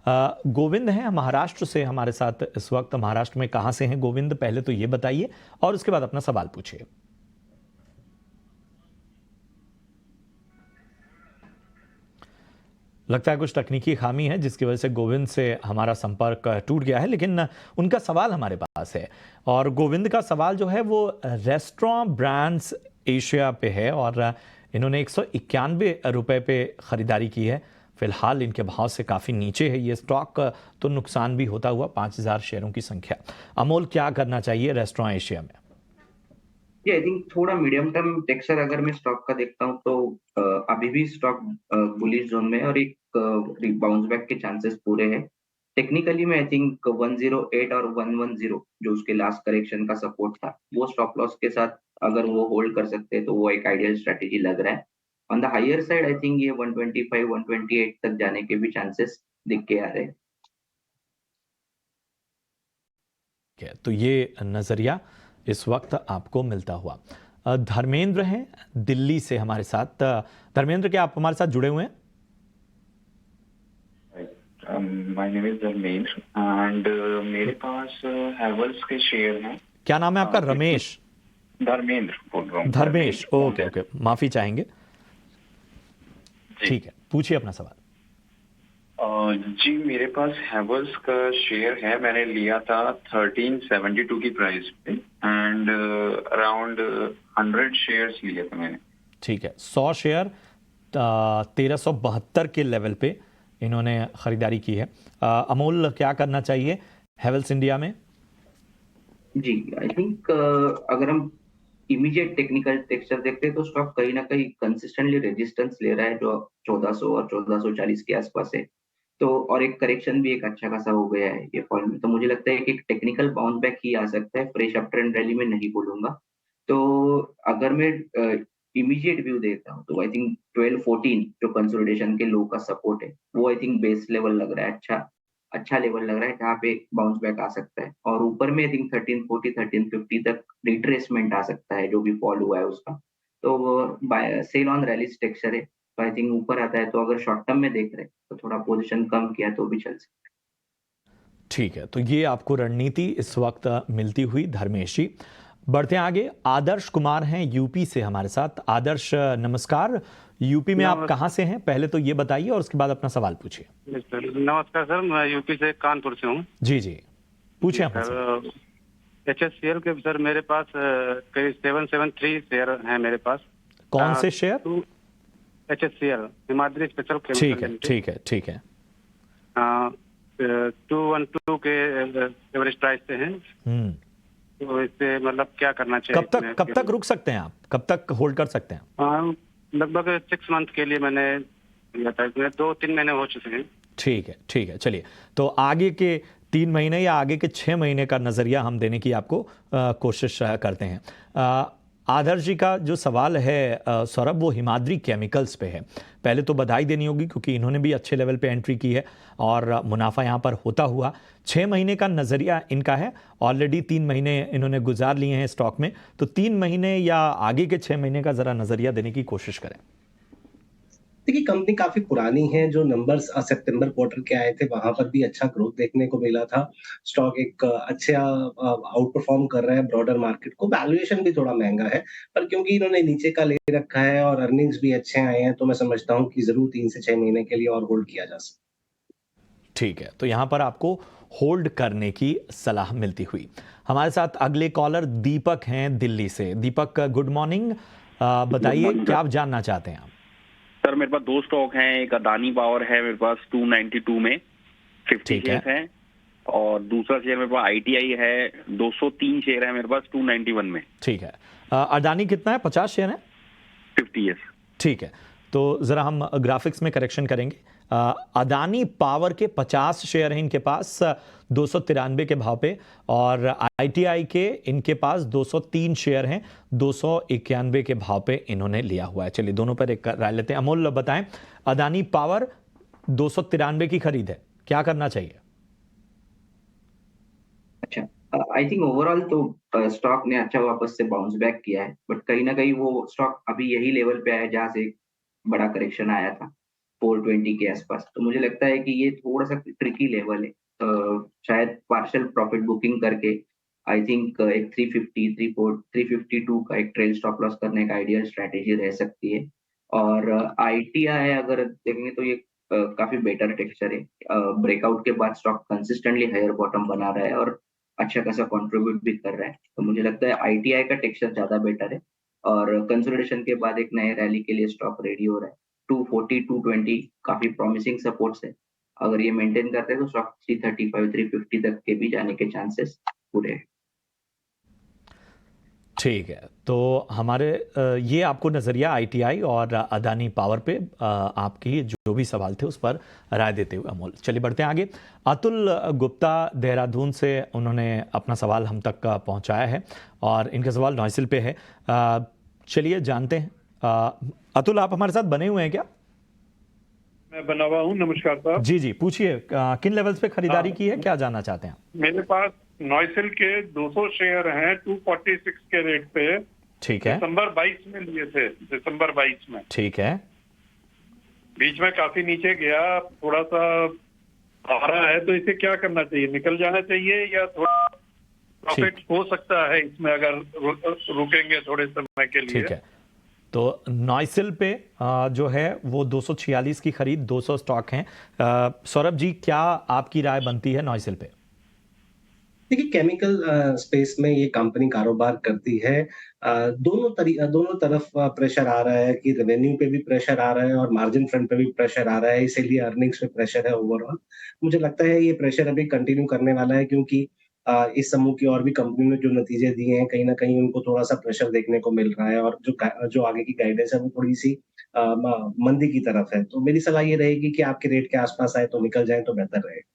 गोविंद हैं महाराष्ट्र से हमारे साथ इस वक्त। महाराष्ट्र में कहाँ से हैं गोविंद, पहले तो ये बताइए और उसके बाद अपना सवाल पूछिए। लगता है कुछ तकनीकी खामी है जिसकी वजह से गोविंद से हमारा संपर्क टूट गया है, लेकिन उनका सवाल हमारे पास है। और गोविंद का सवाल जो है वो रेस्टोरेंट ब्रांड्स एशिया पे है और इन्होंने 191 रुपए पे खरीदारी की है। फिलहाल इनके भाव से काफ़ी नीचे है ये स्टॉक, तो नुकसान भी होता हुआ 5000 शेयरों की संख्या। अमोल, क्या करना चाहिए रेस्टोरेंट एशिया में?
आई थिंक थोड़ा मीडियम टर्म टेक्सचर अगर मैं स्टॉक का देखता हूँ तो अभी भी स्टॉक बुलिश जोन में और एक बाउंस बैक के चांसेस पूरे हैं। टेक्निकली में आई थिंक 108 और 110 जो उसके लास्ट करेक्शन का सपोर्ट था, वो स्टॉप लॉस के साथ अगर वो होल्ड कर सकते हैं तो वो एक आइडियल स्ट्रेटेजी लग रहा है। On the higher side I think ये 125 128 तक जाने के भी चांसेस दिख के आ रहे हैं।
तो ये नजरिया इस वक्त आपको मिलता हुआ। धर्मेंद्र हैं दिल्ली से हमारे साथ। धर्मेंद्र, क्या आप हमारे साथ जुड़े हुए हैं?
My name is Dharmendra and मेरे पास हैवेल्स के शेयर हैं।
क्या नाम है आपका? रमेश?
धर्मेंद्र बोल रहा हूँ।
धर्मेश, ओके ओके, माफी चाहेंगे। ठीक है, पूछिए अपना सवाल।
जी, मेरे पास हैवेल्स का शेयर है, मैंने लिया था 1372 की प्राइस पे एंड अराउंड 100 शेयर्स लिए थे मैंने।
ठीक है, 100 शेयर 1372 के लेवल पे इन्होंने खरीदारी की है। अमोल, क्या करना चाहिए हैवेल्स इंडिया में?
जी, आई थिंक अगर हम इमीडिएट टेक्निकल टेक्सचर देखते हैं तो स्टॉक कहीं ना कहीं कंसिस्टेंटली रेजिस्टेंस ले रहा है जो 1400 और 1440 के आसपास है। तो और एक करेक्शन भी एक अच्छा खासा हो गया है ये फॉल में, तो मुझे लगता है कि एक टेक्निकल बाउंस बैक ही आ सकता है, फ्रेश अप ट्रेंड रैली में नहीं बोलूंगा। तो अगर मैं इमीडिएट व्यू देता हूँ तो आई थिंक 1214 जो कंसोलिडेशन के लो का सपोर्ट है वो आई थिंक बेस लेवल लग रहा है, अच्छा लेवल लग रहा है जहाँ पे बाउंस बैक आ सकता है। और ऊपर में आई थिंक 1340 1350 तक रिट्रेसमेंट आ सकता है जो भी फॉल हुआ है उसका। तो सेल ऑन रैली स्ट्रक्चर है, तो आई थिंक ऊपर आता है तो अगर शॉर्ट टर्म में देख रहे हैं तो थोड़ा पोजीशन कम किया तो भी चल सकता है।
ठीक है, तो ये आपको रणनीति इस वक्त मिलती हुई धर्मेश जी। बढ़ते आगे, आदर्श कुमार हैं यूपी से हमारे साथ। आदर्श, नमस्कार। यूपी में आप कहां से हैं पहले तो ये बताइए और उसके बाद अपना सवाल पूछिए।
नमस्कार सर, मैं यूपी से कानपुर से हूँ।
जी जी, पूछिए आप।
HSCL के सर मेरे पास करीब 773 शेयर हैं मेरे पास।
कौन से शेयर?
HSCL हिमाद्री स्पेशल
ठीक
केमिकल
है, ठीक है, ठीक है।
212 के एवरेज प्राइस पे है। तो इससे मतलब क्या करना चाहिए?
कब तक रुक सकते हैं आप? कब तक होल्ड कर सकते हैं?
लगभग 6 मंथ के लिए मैंने लिया था, 2-3 महीने हो चुके हैं।
ठीक है, ठीक है, चलिए। तो आगे के 3 महीने या आगे के 6 महीने का नजरिया हम देने की आपको कोशिश करते हैं। आदर्श जी का जो सवाल है सौरभ, वो हिमाद्री केमिकल्स पे है। पहले तो बधाई देनी होगी क्योंकि इन्होंने भी अच्छे लेवल पे एंट्री की है और मुनाफा यहाँ पर होता हुआ 6 महीने का नज़रिया इनका है। ऑलरेडी 3 महीने इन्होंने गुजार लिए हैं स्टॉक में, तो 3 महीने या आगे के 6 महीने का ज़रा नज़रिया देने की कोशिश करें।
देखिए, कंपनी काफी पुरानी है। जो नंबर्स सितंबर क्वार्टर के आए थे वहां पर भी अच्छा ग्रोथ देखने को मिला था। स्टॉक एक अच्छा आउट परफॉर्म कर रहा है ब्रॉडर मार्केट को। वैल्यूएशन भी थोड़ा महंगा है, पर क्योंकि इन्होंने नीचे का ले रखा है और अर्निंग्स भी अच्छे आए हैं, तो मैं समझता हूँ कि जरूर 3 से 6 महीने के लिए और होल्ड किया जा सकता है।
ठीक है, तो यहाँ पर आपको होल्ड करने की सलाह मिलती हुई। हमारे साथ अगले कॉलर दीपक हैं दिल्ली से। दीपक, गुड मॉर्निंग। बताइए क्या आप जानना चाहते हैं आप?
सर मेरे पास 2 स्टॉक हैं। एक अदानी पावर है मेरे पास 292 में 50 शेयर हैं, और दूसरा शेयर मेरे पास ITI है 203 शेयर है मेरे पास 291 में।
ठीक है। अदानी कितना है? 50 शेयर है?
50 है।
ठीक है, तो ज़रा हम ग्राफिक्स में करेक्शन करेंगे। अदानी पावर के 50 शेयर हैं इनके पास 293 के भाव पे, और ITI के इनके पास 203 शेयर हैं 291 के भाव पे इन्होंने लिया हुआ है। चलिए दोनों पर एक राय लेते हैं। अमोल बताएं, अदानी पावर 293 की खरीद है, क्या करना चाहिए?
अच्छा, आई थिंक ओवरऑल तो स्टॉक ने अच्छा वापस से बाउंस बैक किया है, बट कहीं ना कहीं वो स्टॉक अभी यही लेवल पे आया जहां से बड़ा करेक्शन आया था 420 के आसपास। तो मुझे लगता है कि ये थोड़ा सा ट्रिकी लेवल है। शायद पार्शियल प्रॉफिट बुकिंग करके आई थिंक एक 352 का एक ट्रेल स्टॉप लॉस करने का आइडियल स्ट्रैटेजी रह सकती है। और ITI अगर देखेंगे तो ये काफी बेटर टेक्सचर है। ब्रेकआउट के बाद स्टॉक कंसिस्टेंटली हायर बॉटम बना रहा है और अच्छा खासा कंट्रीब्यूट भी कर रहा है। तो मुझे लगता है ITI का टेक्सचर ज्यादा बेटर है, और कंसोलिडेशन के बाद एक नए रैली के लिए स्टॉक रेडी हो रहा है। 240 220 काफी प्रॉमिसिंग सपोर्ट्स है। अगर ये मेंटेन करते हैं तो स्टॉक 335 350 तक के भी जाने के चांसेस पूरे हैं।
ठीक है, तो हमारे ये आपको नज़रिया ITI और अदानी पावर पे आपकी जो भी सवाल थे उस पर राय देते हुए अमोल। चलिए बढ़ते हैं आगे। अतुल गुप्ता देहरादून से उन्होंने अपना सवाल हम तक पहुंचाया है और इनका सवाल नॉइसिल पे है। चलिए जानते हैं। अतुल, आप हमारे साथ बने हुए हैं क्या?
मैं बना हुआ हूँ। नमस्कार साहब।
जी जी, पूछिए किन लेवल्स पे खरीदारी की है, क्या जानना चाहते हैं?
मेरे पास नॉइसिल के 200 शेयर हैं 246 के रेट पे।
ठीक है।
दिसंबर 22 में लिए थे, दिसंबर 22 में।
ठीक है।
बीच में काफी नीचे गया, थोड़ा सा आ रहा है, तो इसे क्या करना चाहिए? निकल जाना चाहिए या थोड़ा प्रॉफिट हो सकता है इसमें अगर रुकेंगे थोड़े समय के लिए?
ठीक है, तो नॉइसिल पे जो है वो 246 की खरीद, 200 स्टॉक हैं। सौरभ जी, क्या आपकी राय बनती है नॉइसिल पे?
देखिए, केमिकल स्पेस में ये कंपनी कारोबार करती है। दोनों तरफ प्रेशर आ रहा है कि रेवेन्यू पे भी प्रेशर आ रहा है और मार्जिन फ्रंट पे भी प्रेशर आ रहा है, इसीलिए अर्निंग्स पे प्रेशर है ओवरऑल। मुझे लगता है ये प्रेशर अभी कंटिन्यू करने वाला है, क्योंकि इस समूह की और भी कंपनी ने जो नतीजे दिए हैं, कहीं ना कहीं उनको थोड़ा सा प्रेशर देखने को मिल रहा है, और जो आगे की गाइडेंस है वो थोड़ी सी मंदी की तरफ है। तो मेरी सलाह ये रहेगी कि आपके रेट के आसपास आए तो निकल जाए तो बेहतर रहेगा।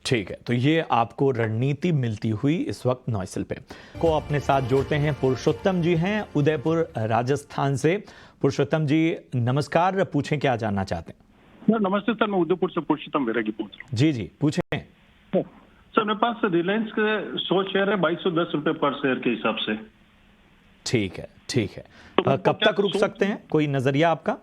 ठीक है, तो ये आपको रणनीति मिलती हुई इस वक्त नॉइसिल पे। को अपने साथ जोड़ते हैं पुरुषोत्तम जी, हैं उदयपुर राजस्थान से। पुरुषोत्तम जी नमस्कार, पूछें क्या जानना चाहते हैं?
नमस्ते सर, मैं उदयपुर से पुरुषोत्तम बैरागी पूछ रहा हूँ।
जी जी, पूछें।
सर मेरे पास रिलायंस के 100 शेयर है 2210 रुपए पर शेयर के हिसाब से।
ठीक है, ठीक है। तो कब तक रुक सकते हैं, कोई नजरिया आपका?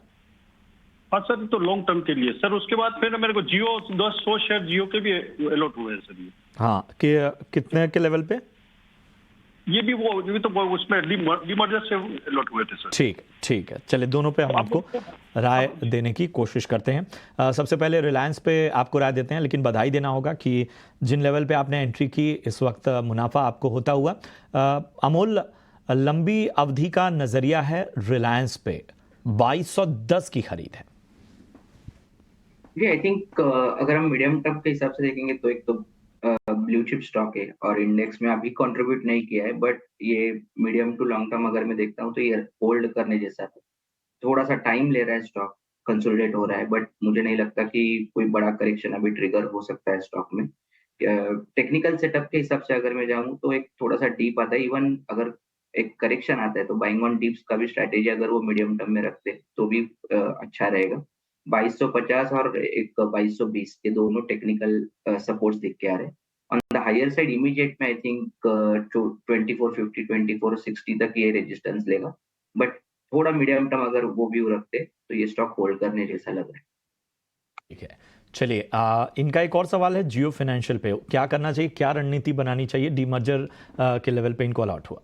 हाँ सर, तो लॉन्ग टर्म के लिए सर। उसके बाद फिर मेरे को जियो 100 शेयर जियो के भी अलॉट हुए हैं सर ये।
हाँ, कि कितने के लेवल पे?
ये भी तो उसमें डीमर्जर से अलॉट हुए थे सर।
ठीक ठीक है, चलिए दोनों पे हम आपको राय देने की कोशिश करते हैं। सबसे पहले रिलायंस पे आपको राय देते हैं, लेकिन बधाई देना होगा कि जिन लेवल पे आपने एंट्री की इस वक्त मुनाफा आपको होता हुआ। अमोल, लंबी अवधि का नजरिया है रिलायंस पे, 2210 की खरीद है।
जी आई थिंक अगर हम मीडियम टर्म के हिसाब से देखेंगे तो एक तो ब्लू चिप स्टॉक है और इंडेक्स में अभी कंट्रीब्यूट नहीं किया है, बट ये मीडियम टू लॉन्ग टर्म अगर मैं देखता हूँ तो ये होल्ड करने जैसा है। थोड़ा सा टाइम ले रहा है, स्टॉक कंसोलिडेट हो रहा है, बट मुझे नहीं लगता कि कोई बड़ा करेक्शन अभी ट्रिगर हो सकता है स्टॉक में। टेक्निकल सेटअप के हिसाब से अगर मैं जाऊँ तो एक थोड़ा सा डीप आता है, इवन अगर एक करेक्शन आता है तो बाइंग ऑन डिप्स का भी स्ट्रैटेजी अगर वो मीडियम टर्म में रखते तो भी अच्छा रहेगा। 2250 और एक 2220 ये दोनों टेक्निकल सपोर्ट्स दिख के आ रहे हैं। On the higher side immediate में आई थिंक 2450 2460 तक ये रेजिस्टेंस लेगा, बट थोड़ा मीडियम टर्म अगर वो व्यू रखते तो ये स्टॉक होल्ड करने जैसा लग रहा है।
ठीक है, चलिए इनका एक और सवाल है जियो फाइनेंशियल पे, क्या करना चाहिए, क्या रणनीति बनानी चाहिए, डीमर्जर के लेवल पे इनको अलॉट हुआ।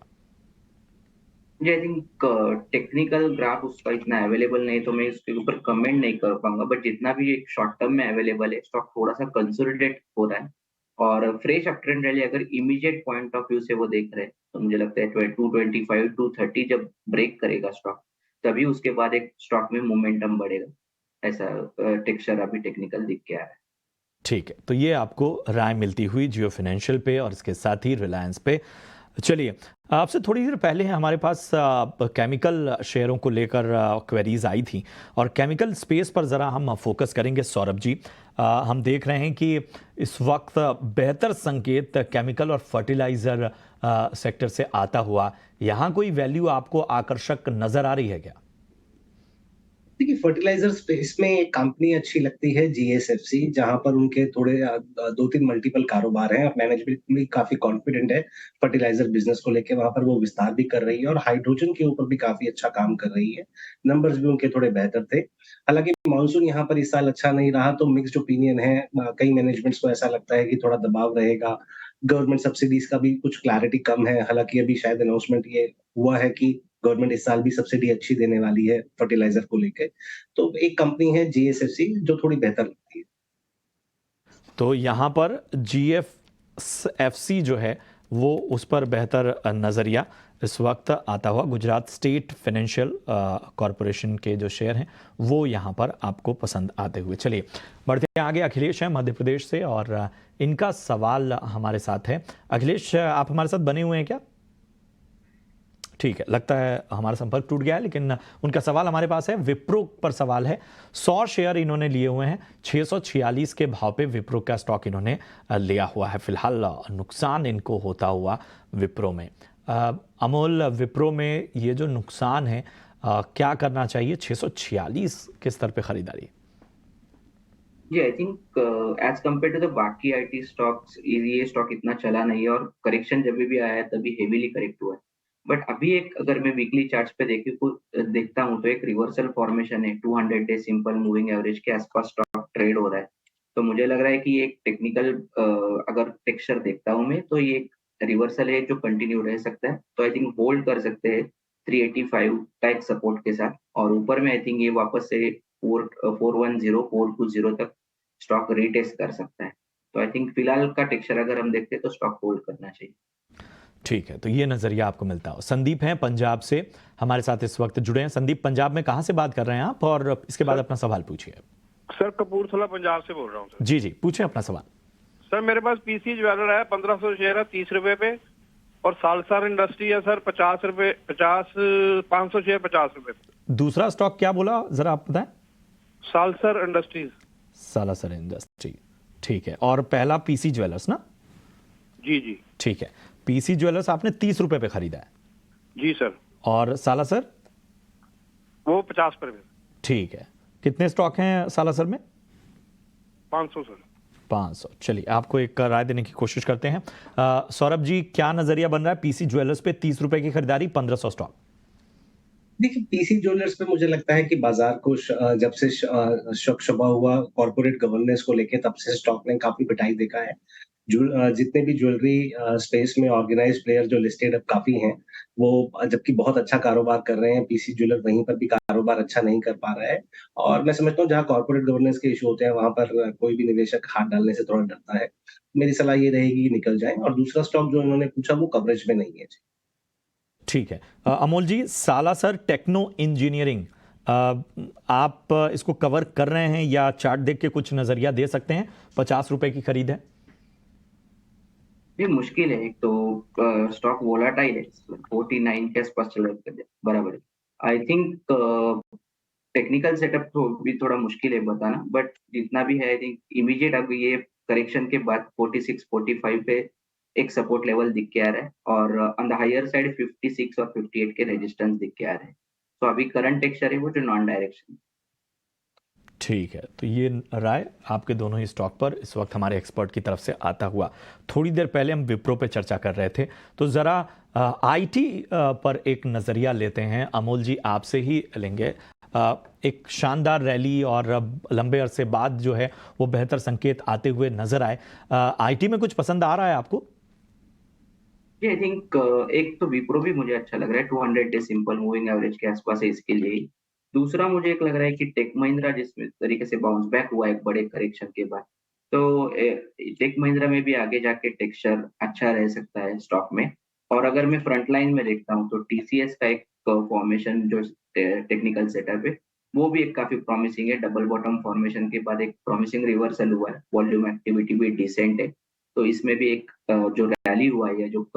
जी आई थिंक टेक्निकल ग्राफ उसका इतना अवेलेबल नहीं तो मैं इसके ऊपर कमेंट नहीं कर पाऊंगा, बट जितना भी एक शॉर्ट टर्म में अवेलेबल है स्टॉक थोड़ा सा कंसोलिडेट हो रहा है और फ्रेश अप ट्रेंड रैली अगर इमीडिएट पॉइंट ऑफ व्यू से वो देख रहे हैं तो मुझे लगता है 225 230 जब ब्रेक करेगा स्टॉक तभी उसके बाद एक स्टॉक में मोमेंटम बढ़ेगा, ऐसा टेक्सचर अभी टेक्निकल दिख के आ रहा है।
ठीक है, तो ये आपको राय मिलती हुई जियो फाइनेंशियल पे और इसके साथ ही रिलायंस पे। चलिए, आपसे थोड़ी देर पहले हमारे पास केमिकल शेयरों को लेकर क्वेरीज आई थी और केमिकल स्पेस पर ज़रा हम फोकस करेंगे। सौरभ जी, हम देख रहे हैं कि इस वक्त बेहतर संकेत केमिकल और फर्टिलाइज़र सेक्टर से आता हुआ, यहाँ कोई वैल्यू आपको आकर्षक नज़र आ रही है क्या?
देखिए, फर्टिलाइजर स्पेस में एक कंपनी अच्छी लगती है जीएसएफसी, जहां पर उनके थोड़े 2-3 मल्टीपल कारोबार हैं और मैनेजमेंट भी काफी कॉन्फिडेंट है फर्टिलाइजर बिजनेस को लेके। वहां पर वो विस्तार भी कर रही है और हाइड्रोजन के ऊपर भी काफी अच्छा काम कर रही है। नंबर्स भी उनके थोड़े बेहतर थे। हालांकि मानसून यहाँ पर इस साल अच्छा नहीं रहा तो मिक्स्ड ओपिनियन है। कई मैनेजमेंट्स को ऐसा लगता है कि थोड़ा दबाव रहेगा। गवर्नमेंट सब्सिडीज का भी कुछ क्लैरिटी कम है। हालांकि अभी शायद अनाउंसमेंट ये हुआ है कि गवर्नमेंट इस साल भी सब्सिडी अच्छी देने वाली है फर्टिलाइजर को लेकर। तो एक कंपनी है जीएसएफसी जो थोड़ी बेहतर लगती है।
तो यहाँ पर जीएफएफसी जो है वो उस पर बेहतर नज़रिया इस वक्त आता हुआ। गुजरात स्टेट फाइनेंशियल कॉरपोरेशन के जो शेयर हैं वो यहाँ पर आपको पसंद आते हुए। चलिए बढ़ते हैं आगे। अखिलेश हैं मध्य प्रदेश से और इनका सवाल हमारे साथ है। अखिलेश, आप हमारे साथ बने हुए हैं क्या? ठीक है, लगता है हमारा संपर्क टूट गया है, लेकिन उनका सवाल हमारे पास है। विप्रो पर सवाल है। 100 शेयर इन्होंने लिए हुए हैं, 646 के भाव पे विप्रो का स्टॉक इन्होंने लिया हुआ है। फिलहाल नुकसान इनको होता हुआ विप्रो में। अमोल, विप्रो में ये जो नुकसान है क्या करना चाहिए? 646 के स्तर पे खरीदारी।
जी I think as compare to the बाकी आईटी स्टॉक्स ये स्टॉक इतना चला नहीं है और करेक्शन जब भी आया है तभी हेवीली करेक्ट हुआ है। बट अभी एक अगर मैं वीकली चार्ट्स पे देखता हूँ तो एक रिवर्सल फॉर्मेशन है 200 डे सिंपल मूविंग एवरेज के आसपास स्टॉक ट्रेड हो रहा है। तो मुझे लग रहा है कि एक टेक्निकल अगर टेक्सचर देखता हूँ मैं तो ये एक रिवर्सल है जो कंटिन्यू रह सकता है। तो आई थिंक होल्ड कर सकते हैं 385 का एक सपोर्ट के साथ और ऊपर में आई थिंक ये वापस से 410 420 तक स्टॉक रीटेस्ट कर सकता है। तो आई थिंक फिलहाल का टेक्सचर अगर हम देखते हैं तो स्टॉक होल्ड करना चाहिए।
ठीक है, तो ये नजरिया आपको मिलता हो। संदीप हैं पंजाब से हमारे साथ इस वक्त जुड़े हैं। संदीप, पंजाब में कहां से बात कर रहे हैं आप और इसके बाद अपना सवाल पूछिए।
सर कपूरथला पंजाब से बोल रहा हूँ सर।
जी जी, पूछें अपना सवाल।
सर मेरे पास पीसी ज्वेलर है, 1500 शेयर है 30 रुपए पे, और सालसर इंडस्ट्री है सर 50 रुपए 500 शेयर 50 रुपए।
दूसरा स्टॉक क्या बोला, जरा आप बताएं।
सालसर इंडस्ट्रीज।
सालसर इंडस्ट्री, ठीक है। और पहला पीसी ज्वेलर्स ना?
जी जी
ठीक है। पीसी ज्वेलर्स आपने 30 रुपए पे खरीदा है?
जी सर।
और सालासर?
वो 50 रुपए।
ठीक है। कितने स्टॉक हैं सालासर में?
500 सर।
500। चलिए आपको एक राय देने की कोशिश करते हैं। सौरभ जी, क्या नजरिया बन रहा है पीसी ज्वेलर्स पे 30 रुपए की खरीदारी, 1500 स्टॉक?
देखिए, पीसी ज्वेलर्स पे मुझे लगता है कि बाजार को जब से शक शबा हुआ कॉर्पोरेट गवर्नेंस को लेके तब से स्टॉक ने काफी पिटाई देखा है। जितने भी ज्वेलरी स्पेस में ऑर्गेनाइज्ड प्लेयर जो लिस्टेड अब काफी हैं, वो जबकि बहुत अच्छा कारोबार कर रहे हैं, पीसी ज्वेलर वहीं पर भी कारोबार अच्छा नहीं कर पा रहा है। और मैं समझता हूँ जहाँ कॉर्पोरेट गवर्नेंस के इशू होते हैं वहां पर कोई भी निवेशक हाथ डालने से थोड़ा डरता है। मेरी सलाह ये रहेगी निकल जाए। और दूसरा स्टॉक जो इन्होंने पूछा वो कवरेज में नहीं है।
ठीक है। अमोल जी, सालासर टेक्नो इंजीनियरिंग आप इसको कवर कर रहे हैं या चार्ट देख के कुछ नजरिया दे सकते हैं? 50 रुपए की खरीद है।
ये मुश्किल है, एक तो स्टॉक वोलाटाइल है, 49 के आसपास चल रहा है बराबर। आई थिंक टेक्निकल सेटअप तो भी थोड़ा मुश्किल है बताना, बट जितना भी है आई थिंक इमीडिएट अब ये करेक्शन के बाद 46 45 पे एक सपोर्ट लेवल दिख के आ रहा है, और ऑन द हायर साइड 56 और 58 के रेजिस्टेंस दिख के आ रहे हैं। तो अभी करंट टेक्सचर है वो जो नॉन डायरेक्शन।
ठीक है, तो ये राय आपके दोनों ही स्टॉक पर इस वक्त हमारे एक्सपर्ट की तरफ से आता हुआ। थोड़ी देर पहले हम विप्रो पे चर्चा कर रहे थे, तो ज़रा आईटी पर एक नज़रिया लेते हैं। अमोल जी, आपसे ही लेंगे। एक शानदार रैली और लंबे अरसे बाद जो है वो बेहतर संकेत आते हुए नजर आए। आईटी में कुछ पसंद आ रहा है आपको?
आई थिंक एक तो विप्रो भी मुझे अच्छा लग रहा है, 200 डे सिंपल मूविंग एवरेज के आसपास है इसके लिए। दूसरा मुझे एक लग रहा है कि टेक महिंद्रा जिस तरीके से बाउंस बैक हुआ एक बड़े करेक्शन के बाद, तो टेक महिंद्रा में भी आगे जाके टेक्सचर अच्छा रह सकता है स्टॉक में। और अगर मैं फ्रंट लाइन में देखता हूँ तो टीसीएस का एक फॉर्मेशन जो टेक्निकल सेटअप है वो भी एक काफी प्रॉमिसिंग है। डबल बॉटम फॉर्मेशन के बाद एक प्रॉमिसिंग रिवर्सल हुआ है, वॉल्यूम एक्टिविटी भी डिसेंट है, तो इसमें भी एक जो रैली हुआ है या जो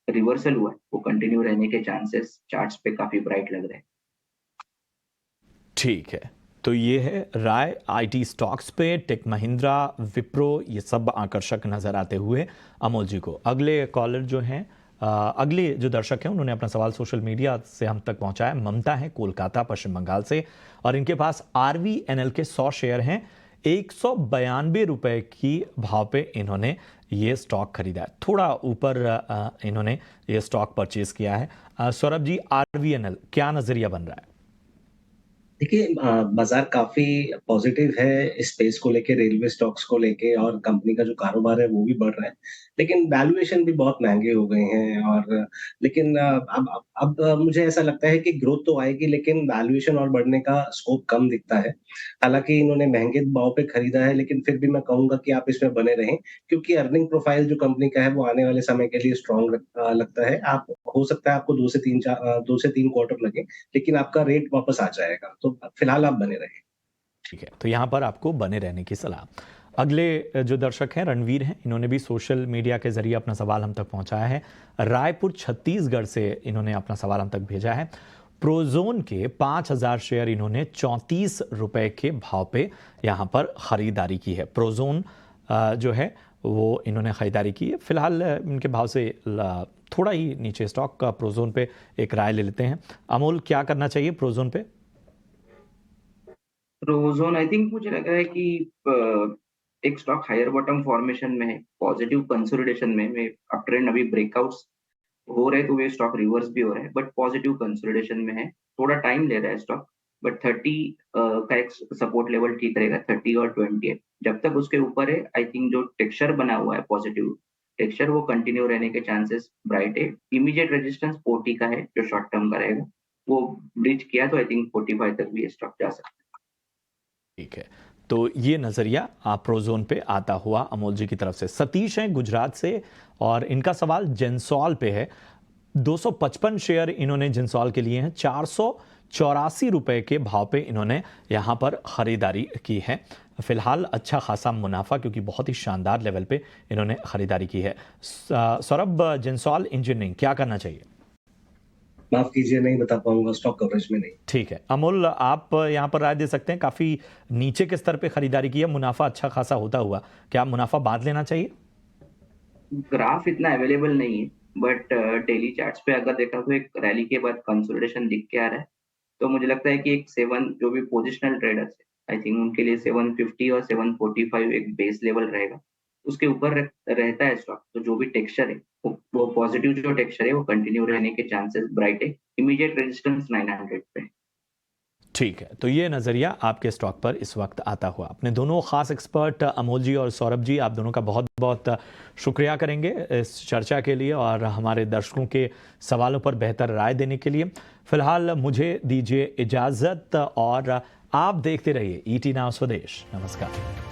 रिवर्सल हुआ है वो कंटिन्यू रहने के चांसेस चार्ट्स पे काफी ब्राइट लग रहे हैं।
ठीक है, तो ये है राय आईटी स्टॉक्स पे। टेक महिंद्रा, विप्रो, ये सब आकर्षक नजर आते हुए अमोल जी को। अगले कॉलर जो हैं, अगले जो दर्शक हैं, उन्होंने अपना सवाल सोशल मीडिया से हम तक पहुंचाया। ममता है कोलकाता पश्चिम बंगाल से, और इनके पास आरवीएनएल के 100 शेयर हैं। 192 रुपए की भाव पे इन्होंने ये स्टॉक खरीदा है। थोड़ा ऊपर इन्होंने ये स्टॉक परचेज किया है। सौरभ जी, आरवीएनएल क्या नजरिया बन रहा है?
देखिए, बाजार काफी पॉजिटिव है स्पेस को लेके, रेलवे स्टॉक्स को लेके, और कंपनी का जो कारोबार है वो भी बढ़ रहा है, लेकिन वैल्यूएशन भी बहुत महंगे हो गए हैं। और लेकिन अब मुझे ऐसा लगता है कि ग्रोथ तो आएगी, लेकिन वैल्यूएशन और बढ़ने का स्कोप कम दिखता है। हालांकि इन्होंने महंगे भाव पे खरीदा है, लेकिन फिर भी मैं कहूंगा कि आप इसमें बने रहें, क्योंकि अर्निंग प्रोफाइल जो कंपनी का है वो आने वाले समय के लिए स्ट्रॉन्ग लगता है। आप हो सकता है आपको 2 से 3 क्वार्टर लगे, लेकिन आपका रेट वापस आ जाएगा। तो फिलहाल आप बने रहें।
ठीक है, तो यहाँ पर आपको बने रहने की सलाह। अगले जो दर्शक हैं रणवीर हैं, इन्होंने भी सोशल मीडिया के जरिए अपना सवाल हम तक पहुंचाया है। रायपुर छत्तीसगढ़ से इन्होंने अपना सवाल हम तक भेजा है। प्रोजोन के 5000 शेयर इन्होंने 34 रुपए के भाव पे यहाँ पर खरीदारी की है। प्रोजोन जो है वो इन्होंने खरीदारी की है। फिलहाल इनके भाव से थोड़ा ही नीचे स्टॉक का प्रोजोन पे एक राय ले लेते हैं। अमोल, क्या करना चाहिए प्रोजोन पे?
प्रोजोन आई थिंक मुझे लग रहा है कि एक स्टॉक हायर बॉटम फॉर्मेशन में है, पॉजिटिव कंसोलिडेशन में अप ट्रेंड अभी ब्रेकआउट्स हो रहे तो ये स्टॉक रिवर्स भी हो रहा है, बट पॉजिटिव कंसोलिडेशन में है। थोड़ा टाइम ले रहा है स्टॉक, बट 30 का एक सपोर्ट लेवल ठीक रहेगा, 30 और 28। जब तक उसके ऊपर है आई थिंक जो टेक्सचर बना हुआ है पॉजिटिव टेक्सचर वो कंटिन्यू रहने के चांसेस ब्राइट है। इमीडिएट रेजिस्टेंस 40 का है जो शॉर्ट टर्म का रहेगा, वो ब्रिज किया तो आई थिंक 45 तक भी स्टॉक जा सकता है।
ठीक है, तो ये नजरिया प्रोजोन पे आता हुआ अमोल जी की तरफ से। सतीश हैं गुजरात से, और इनका सवाल जेंसॉल पे है। 255 शेयर इन्होंने जेंसॉल के लिए हैं। 484 रुपए के भाव पे इन्होंने यहाँ पर खरीदारी की है। फिलहाल अच्छा खासा मुनाफा, क्योंकि बहुत ही शानदार लेवल पे इन्होंने खरीदारी की है। सौरभ, जेंसॉल इंजीनियरिंग क्या करना चाहिए?
माफ कीजिए, नहीं बता पाऊंगा, स्टॉक कवरेज में नहीं।
ठीक है, अमोल आप यहाँ पर राय दे सकते हैं। काफी नीचे के स्तर पे खरीदारी की है, मुनाफा अच्छा खासा होता हुआ, क्या मुनाफा बांध लेना चाहिए?
ग्राफ इतना अवेलेबल नहीं है, बट डेली चार्ट्स पे अगर देखा तो एक रैली के बाद कंसोलिडेशन दिख के आ रहा है, तो मुझे लगता है कि एक 7 जो भी पोजिशनल ट्रेडर्स है आई थिंक उनके लिए 750 और 745 एक बेस लेवल रहेगा। उसके ऊपर रहता है स्टॉक, तो जो भी टेक्सचर है वो पॉजिटिव जो टेक्सचर है वो कंटिन्यू रहने के चांसेस ब्राइट है। इमीडिएट रेजिस्टेंस 900 पे।
ठीक है, तो ये नज़रिया आपके स्टॉक पर इस वक्त आता हुआ। अपने दोनों खास एक्सपर्ट अमोल जी और सौरभ जी, आप दोनों का बहुत बहुत शुक्रिया करेंगे इस चर्चा के लिए और हमारे दर्शकों के सवालों पर बेहतर राय देने के लिए। फिलहाल मुझे दीजिए इजाज़त, और आप देखते रहिए ET नाउ स्वदेश। नमस्कार।